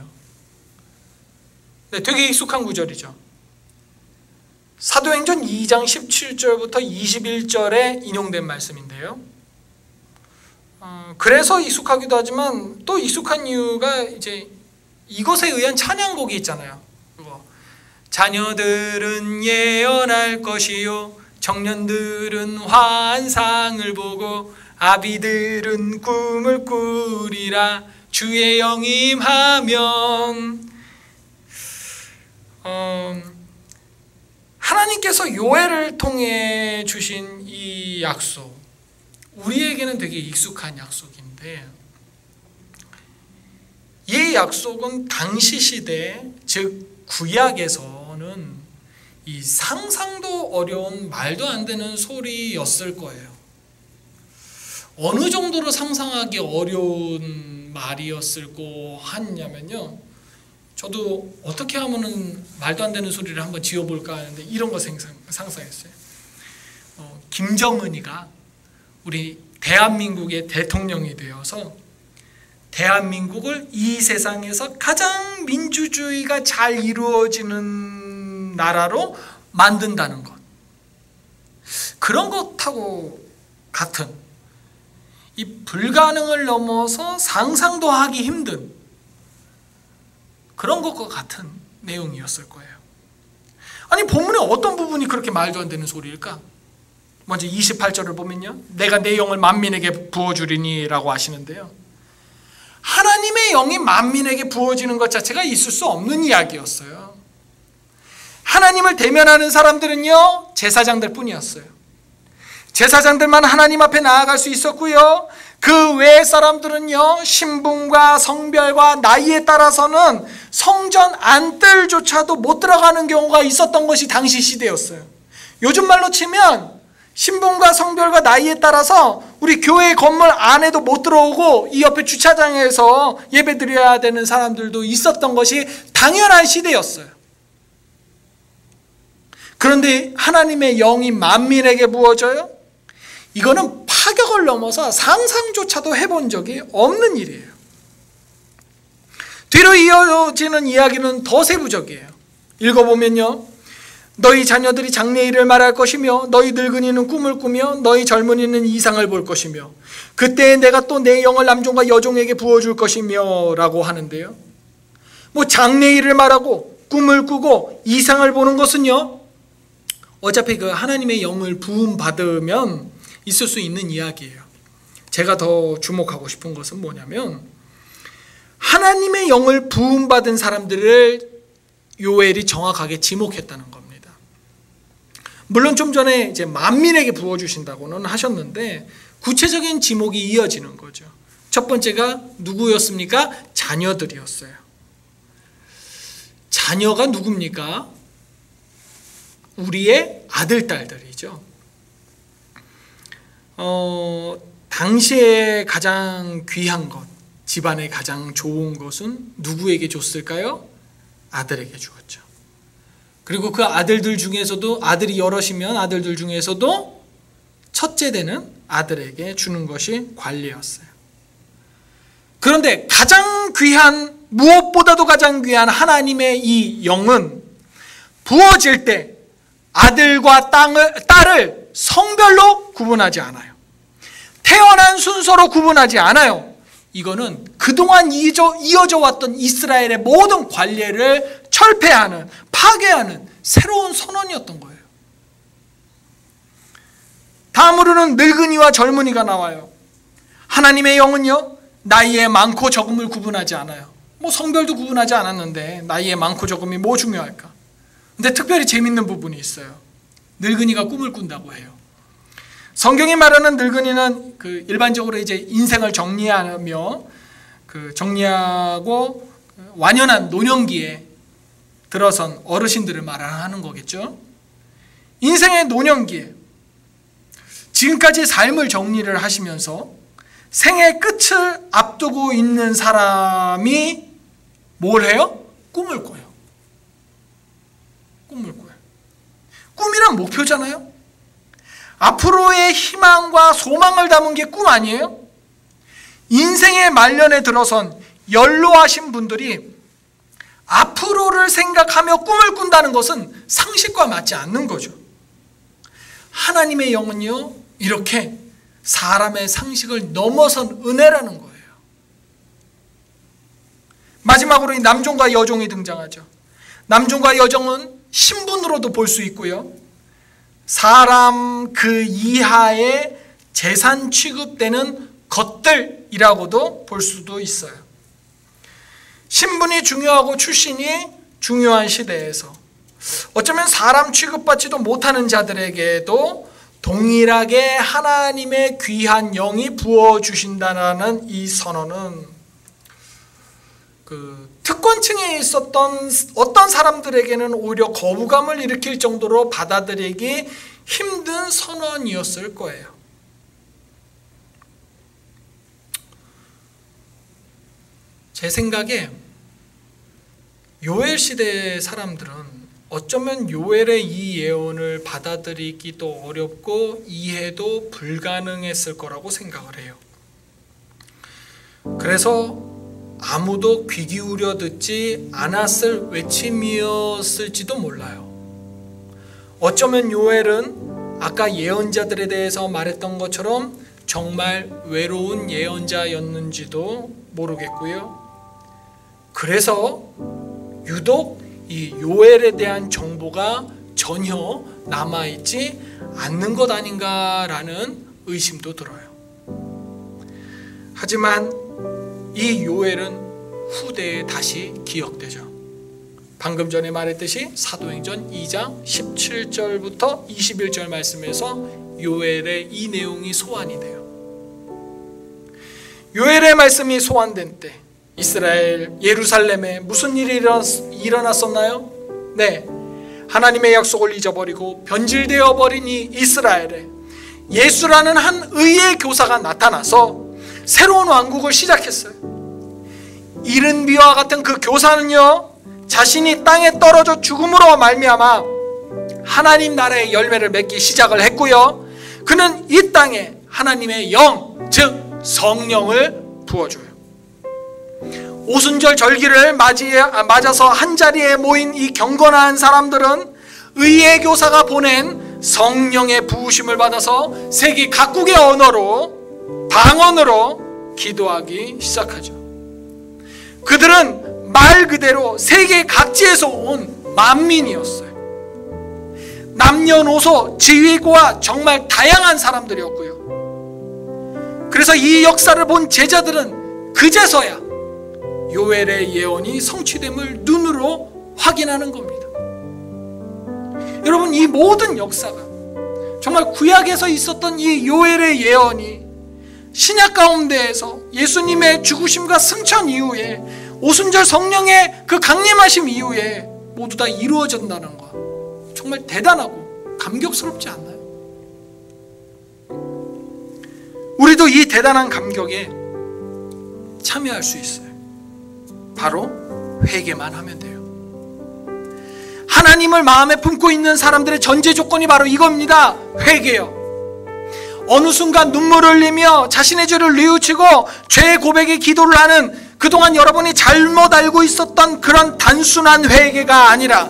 네, 되게 익숙한 구절이죠. 사도행전 2장 17절부터 21절에 인용된 말씀인데요. 그래서 익숙하기도 하지만 또 익숙한 이유가 이제 이것에 의한 찬양곡이 있잖아요. 그거. 자녀들은 예언할 것이요 청년들은 환상을 보고 아비들은 꿈을 꾸리라 주의 영이 임하면. 하나님께서 요엘을 통해 주신 이 약속, 우리에게는 되게 익숙한 약속인데 이 약속은 당시 시대, 즉 구약에서는 이 상상도 어려운 말도 안 되는 소리였을 거예요. 어느 정도로 상상하기 어려운 말이었을고 하냐면요, 저도 어떻게 하면은 말도 안 되는 소리를 한번 지어볼까 하는데 이런 거 상상했어요. 김정은이가 우리 대한민국의 대통령이 되어서 대한민국을 이 세상에서 가장 민주주의가 잘 이루어지는 나라로 만든다는 것. 그런 것하고 같은, 이 불가능을 넘어서 상상도 하기 힘든 그런 것과 같은 내용이었을 거예요. 아니, 본문의 어떤 부분이 그렇게 말도 안 되는 소리일까? 먼저 28절을 보면요, 내가 내 영을 만민에게 부어주리니 라고 하시는데요, 하나님의 영이 만민에게 부어지는 것 자체가 있을 수 없는 이야기였어요. 하나님을 대면하는 사람들은요, 제사장들 뿐이었어요. 제사장들만 하나님 앞에 나아갈 수 있었고요, 그 외의 사람들은요, 신분과 성별과 나이에 따라서는 성전 안뜰조차도 못 들어가는 경우가 있었던 것이 당시 시대였어요. 요즘 말로 치면 신분과 성별과 나이에 따라서 우리 교회 건물 안에도 못 들어오고 이 옆에 주차장에서 예배 드려야 되는 사람들도 있었던 것이 당연한 시대였어요. 그런데 하나님의 영이 만민에게 부어져요? 이거는 파격을 넘어서 상상조차도 해본 적이 없는 일이에요. 뒤로 이어지는 이야기는 더 세부적이에요. 읽어보면요, 너희 자녀들이 장래일을 말할 것이며 너희 늙은이는 꿈을 꾸며 너희 젊은이는 이상을 볼 것이며 그때 내가 또 내 영을 남종과 여종에게 부어줄 것이며 라고 하는데요, 뭐 장래일을 말하고 꿈을 꾸고 이상을 보는 것은요, 어차피 그 하나님의 영을 부음받으면 있을 수 있는 이야기예요. 제가 더 주목하고 싶은 것은 뭐냐면, 하나님의 영을 부음받은 사람들을 요엘이 정확하게 지목했다는 겁니다. 물론 좀 전에 이제 만민에게 부어주신다고는 하셨는데 구체적인 지목이 이어지는 거죠. 첫 번째가 누구였습니까? 자녀들이었어요. 자녀가 누굽니까? 우리의 아들, 딸들이죠. 당시에 가장 귀한 것, 집안에 가장 좋은 것은 누구에게 줬을까요? 아들에게 주었죠. 그리고 그 아들들 중에서도, 아들이 여럿이면 아들들 중에서도 첫째 되는 아들에게 주는 것이 관리였어요. 그런데 가장 귀한, 무엇보다도 가장 귀한 하나님의 이 영은 부어질 때 아들과 딸을 성별로 구분하지 않아요. 태어난 순서로 구분하지 않아요. 이거는 그동안 이어져 왔던 이스라엘의 모든 관례를 철폐하는, 파괴하는 새로운 선언이었던 거예요. 다음으로는 늙은이와 젊은이가 나와요. 하나님의 영은요, 나이의 많고 적음을 구분하지 않아요. 뭐 성별도 구분하지 않았는데 나이의 많고 적음이 뭐 중요할까? 근데 특별히 재밌는 부분이 있어요. 늙은이가 꿈을 꾼다고 해요. 성경이 말하는 늙은이는 그 일반적으로 이제 인생을 정리하며 정리하고 완연한 노년기에 들어선 어르신들을 말하는 거겠죠. 인생의 노년기에 지금까지 삶을 정리를 하시면서 생의 끝을 앞두고 있는 사람이 뭘 해요? 꿈을 꿔요. 꿈을 꿔요. 꿈이란 목표잖아요. 앞으로의 희망과 소망을 담은 게 꿈 아니에요? 인생의 말년에 들어선 연로하신 분들이 앞으로를 생각하며 꿈을 꾼다는 것은 상식과 맞지 않는 거죠. 하나님의 영은요, 이렇게 사람의 상식을 넘어선 은혜라는 거예요. 마지막으로 이 남종과 여종이 등장하죠. 남종과 여종은 신분으로도 볼 수 있고요, 사람 그 이하의 재산 취급되는 것들이라고도 볼 수도 있어요. 신분이 중요하고 출신이 중요한 시대에서 어쩌면 사람 취급받지도 못하는 자들에게도 동일하게 하나님의 귀한 영이 부어주신다는 이 선언은 특권층에 있었던 어떤 사람들에게는 오히려 거부감을 일으킬 정도로 받아들이기 힘든 선언이었을 거예요. 제 생각에 요엘 시대의 사람들은 어쩌면 요엘의 이 예언을 받아들이기도 어렵고 이해도 불가능했을 거라고 생각을 해요. 그래서 아무도 귀 기울여 듣지 않았을 외침이었을지도 몰라요. 어쩌면 요엘은 아까 예언자들에 대해서 말했던 것처럼 정말 외로운 예언자였는지도 모르겠고요. 그래서 유독 이 요엘에 대한 정보가 전혀 남아있지 않는 것 아닌가라는 의심도 들어요. 하지만 이 요엘은 후대에 다시 기억되죠. 방금 전에 말했듯이 사도행전 2장 17절부터 21절 말씀에서 요엘의 이 내용이 소환이 돼요. 요엘의 말씀이 소환된 때 이스라엘 예루살렘에 무슨 일이 일어났었나요? 네, 하나님의 약속을 잊어버리고 변질되어 버린 이 이스라엘에 예수라는 한 의의 교사가 나타나서 새로운 왕국을 시작했어요. 이른 비와 같은 그 교사는요, 자신이 땅에 떨어져 죽음으로 말미암아 하나님 나라의 열매를 맺기 시작을 했고요, 그는 이 땅에 하나님의 영, 즉 성령을 부어줘요. 오순절 절기를 맞아서 한자리에 모인 이 경건한 사람들은 의의 교사가 보낸 성령의 부으심을 받아서 세계 각국의 언어로, 방언으로 기도하기 시작하죠. 그들은 말 그대로 세계 각지에서 온 만민이었어요. 남녀노소, 지위고와 정말 다양한 사람들이었고요. 그래서 이 역사를 본 제자들은 그제서야 요엘의 예언이 성취됨을 눈으로 확인하는 겁니다. 여러분, 이 모든 역사가 정말 구약에서 있었던 이 요엘의 예언이 신약 가운데에서 예수님의 죽으심과 승천 이후에 오순절 성령의 그 강림하심 이후에 모두 다 이루어진다는 것, 정말 대단하고 감격스럽지 않나요? 우리도 이 대단한 감격에 참여할 수 있어요. 바로 회개만 하면 돼요. 하나님을 마음에 품고 있는 사람들의 전제 조건이 바로 이겁니다. 회개요. 어느 순간 눈물을 흘리며 자신의 죄를 뉘우치고 죄 고백의 기도를 하는, 그동안 여러분이 잘못 알고 있었던 그런 단순한 회개가 아니라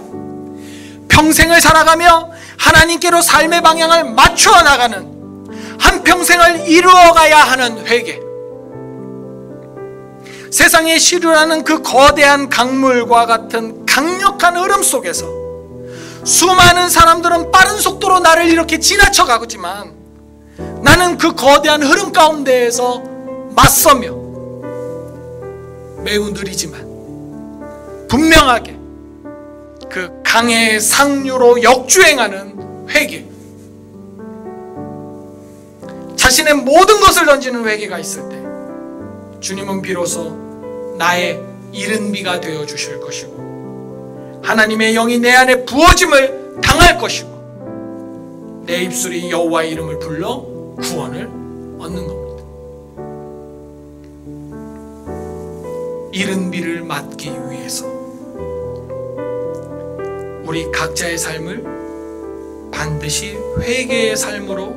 평생을 살아가며 하나님께로 삶의 방향을 맞추어 나가는, 한평생을 이루어가야 하는 회개. 세상의 시류라는 그 거대한 강물과 같은 강력한 흐름 속에서 수많은 사람들은 빠른 속도로 나를 이렇게 지나쳐 가지만 나는 그 거대한 흐름 가운데에서 맞서며 매우 느리지만 분명하게 그 강의 상류로 역주행하는 회개, 자신의 모든 것을 던지는 회개가 있을 때 주님은 비로소 나의 이른 비가 되어 주실 것이고 하나님의 영이 내 안에 부어짐을 당할 것이고 내 입술이 여호와의 이름을 불러 구원을 얻는 겁니다. 이른 비를 맞기 위해서 우리 각자의 삶을 반드시 회개의 삶으로,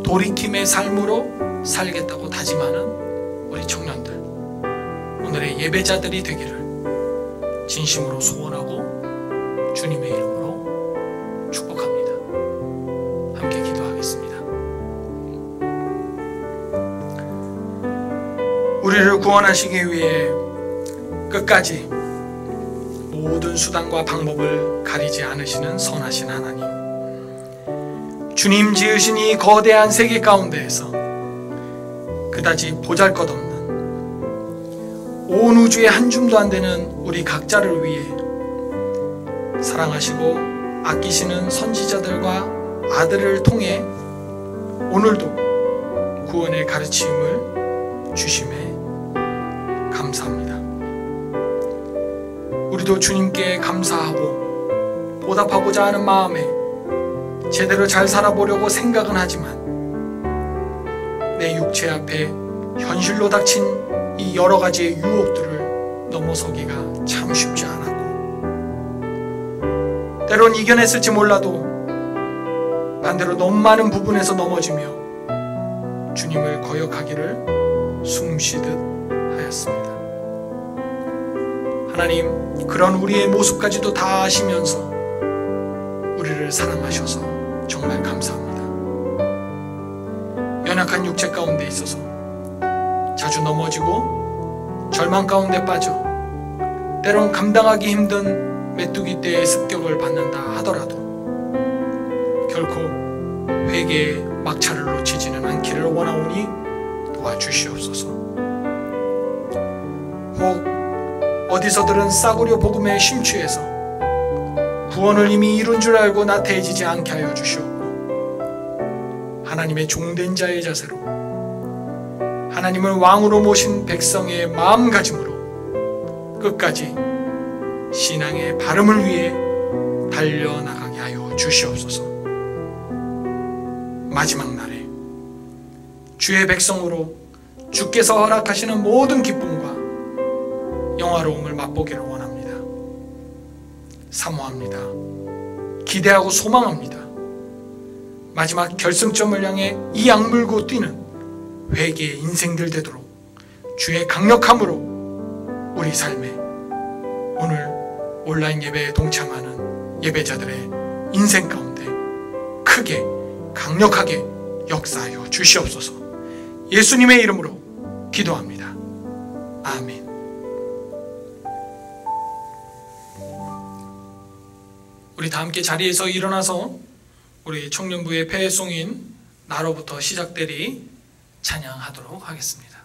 돌이킴의 삶으로 살겠다고 다짐하는 우리 청년들, 오늘의 예배자들이 되기를 진심으로 소원하고 주님의 이름으로 축복합니다. 함께 기도하겠습니다. 우리를 구원하시기 위해 끝까지 모든 수단과 방법을 가리지 않으시는 선하신 하나님, 주님 지으신 이 거대한 세계 가운데에서 그다지 보잘것없는 온 우주의 한 줌도 안 되는 우리 각자를 위해 사랑하시고 아끼시는 선지자들과 아들을 통해 오늘도 구원의 가르침을 주심에 감사합니다. 우리도 주님께 감사하고 보답하고자 하는 마음에 제대로 잘 살아보려고 생각은 하지만 내 육체 앞에 현실로 닥친 이 여러 가지의 유혹들을 넘어서기가 참 쉽지 않았고, 때론 이겨냈을지 몰라도 반대로 너무 많은 부분에서 넘어지며 주님을 거역하기를 숨쉬듯 하였습니다. 하나님, 그런 우리의 모습까지도 다 아시면서 우리를 사랑하셔서 정말 감사합니다. 연약한 육체 가운데 있어서 자주 넘어지고 절망 가운데 빠져 때론 감당하기 힘든 메뚜기 떼의 습격을 받는다 하더라도 결코 회개의 막차를 놓치지는 않기를 원하오니 도와주시옵소서. 혹 어디서들은 싸구려 복음에 심취해서 구원을 이미 이룬 줄 알고 나태해지지 않게 하여 주시옵고, 하나님의 종된 자의 자세로 하나님을 왕으로 모신 백성의 마음가짐으로 끝까지 신앙의 발음을 위해 달려나가게 하여 주시옵소서. 마지막 날에 주의 백성으로 주께서 허락하시는 모든 기쁨과 영화로움을 맛보기를 원합니다. 사모합니다. 기대하고 소망합니다. 마지막 결승점을 향해 이 악물고 뛰는 회개의 인생들 되도록 주의 강력함으로 우리 삶에 오늘 온라인 예배에 동참하는 예배자들의 인생 가운데 크게 강력하게 역사하여 주시옵소서. 예수님의 이름으로 기도합니다. 아멘. 우리 다 함께 자리에서 일어나서 우리 청년부의 폐송인 나로부터 시작되리 찬양하도록 하겠습니다.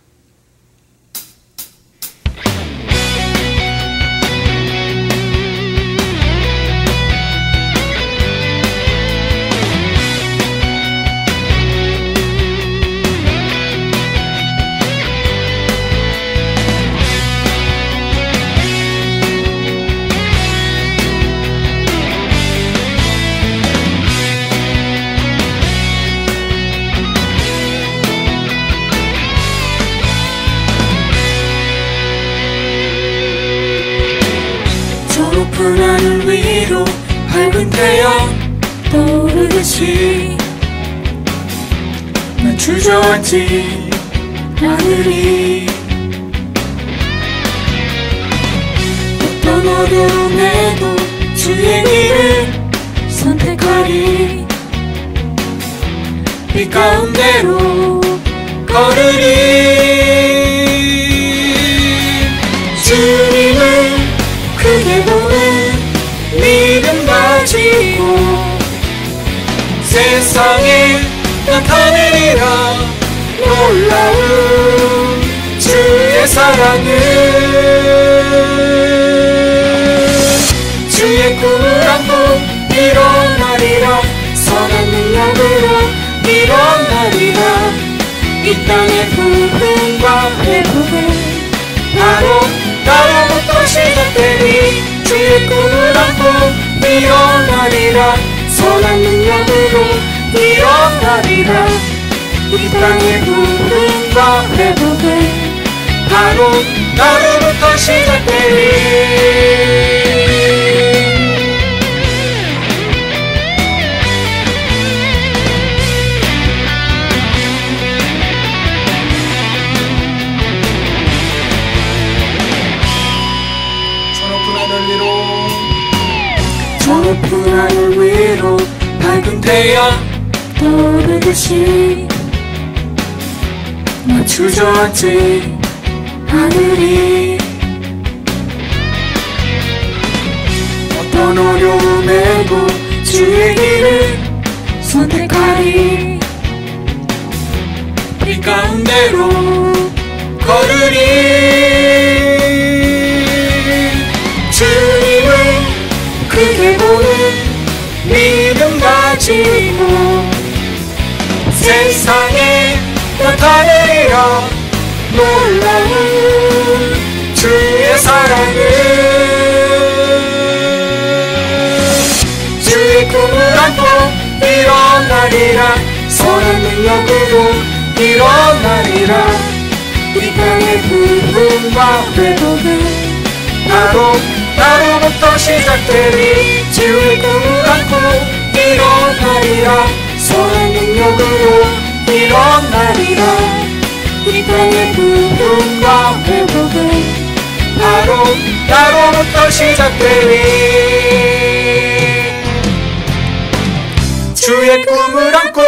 밝은 태양 떠오르듯이 난 주저앉지 않으리. 어떤 어려움에도 주의 길을 선택하리. 이 가운데로 걸으리. 주님을 크게 보는 믿음 가지고 세상에 나타내리라. 놀라운 주의 사랑을. 주의 꿈을 안고 일어나리라. 선한 능력으로 일어나리라. 이 땅의 부흥과 회복은 바로 나로부터 시작되리. 주의 꿈을 안고 일어나리라. 선한 능력으로 일어나리라. 이 땅의 부흥과 회복은 바로 나로부터 시작되리. 저 높은 하늘 위로 밝은 태양 떠오르듯이 나 주저앉지 않으리. 어떤 어려움에도 주의 길을 선택하리. 이 가운데로 걸으리. 주님을 크게 보는 믿음 가지고 세상에 나타내리라. 놀라운 주의 사랑을. 주의 꿈을 안고 일어나리라. 선한 능력으로 일어나리라. 이 땅의 부흥과 회복은 바로 나로부터 시작되리. 주의 꿈을 안고 일어나리라. 선한 능력으로 일어나리라. 이 땅의 부흥과 회복은 바로 나로부터 시작되리. 주의 꿈을 안고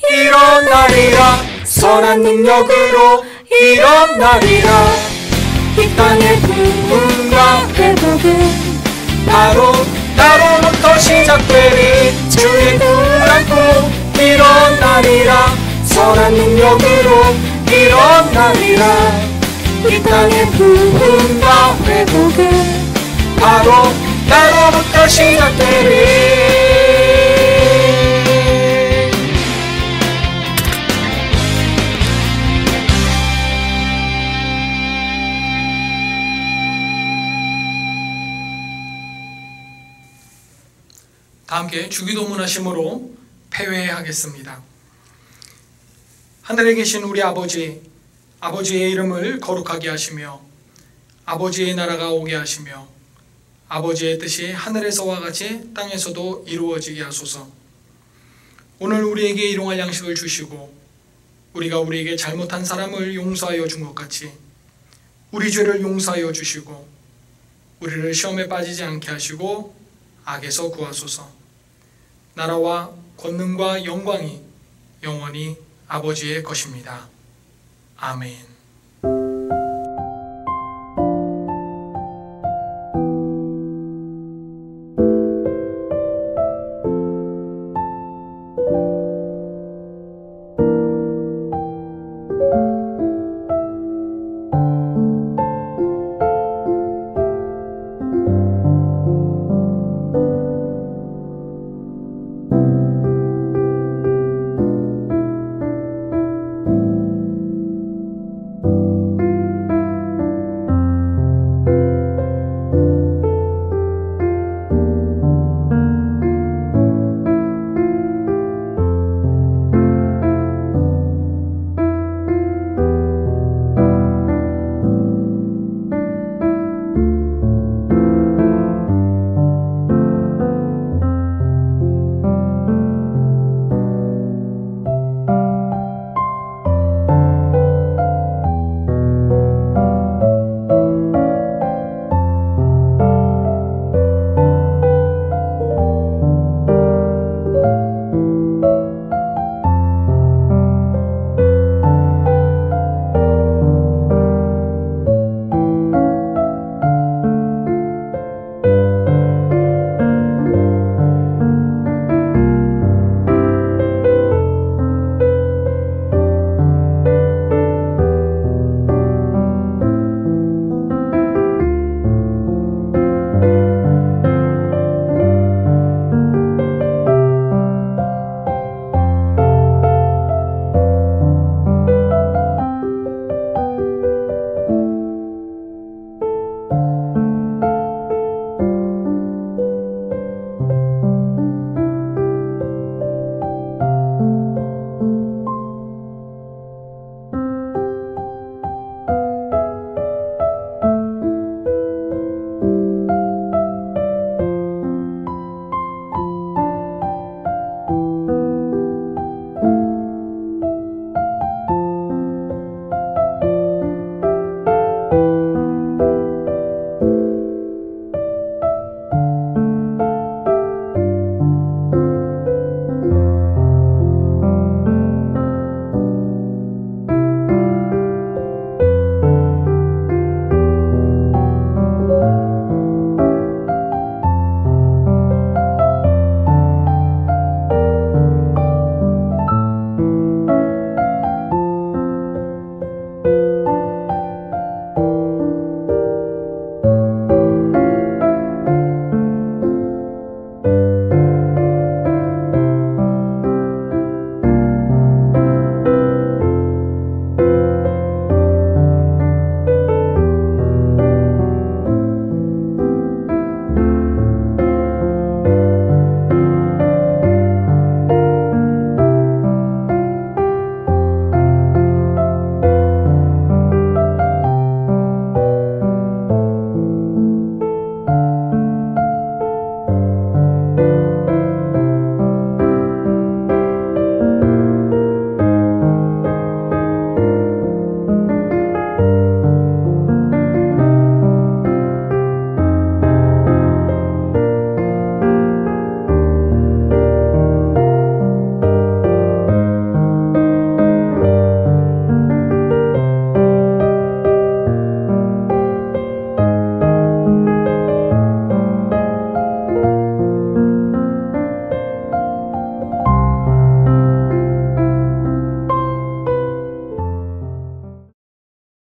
일어나리라. 선한 능력으로 일어나리라. 이 땅의 부흥과 회복은 바로 나로부터 시작되리. 주의 꿈을 안고 일어나리라. 선한 능력으로 일어나리라. 이 땅의 부흥과 회복은 바로 나로부터 시작되리. 다 함께 주기도문 하심으로 폐회하겠습니다. 하늘에 계신 우리 아버지, 아버지의 이름을 거룩하게 하시며 아버지의 나라가 오게 하시며 아버지의 뜻이 하늘에서와 같이 땅에서도 이루어지게 하소서. 오늘 우리에게 일용할 양식을 주시고 우리가 우리에게 잘못한 사람을 용서하여 준 것 같이 우리 죄를 용서하여 주시고 우리를 시험에 빠지지 않게 하시고 악에서 구하소서. 나라와 권능과 영광이 영원히 아버지의 것입니다. 아멘. you.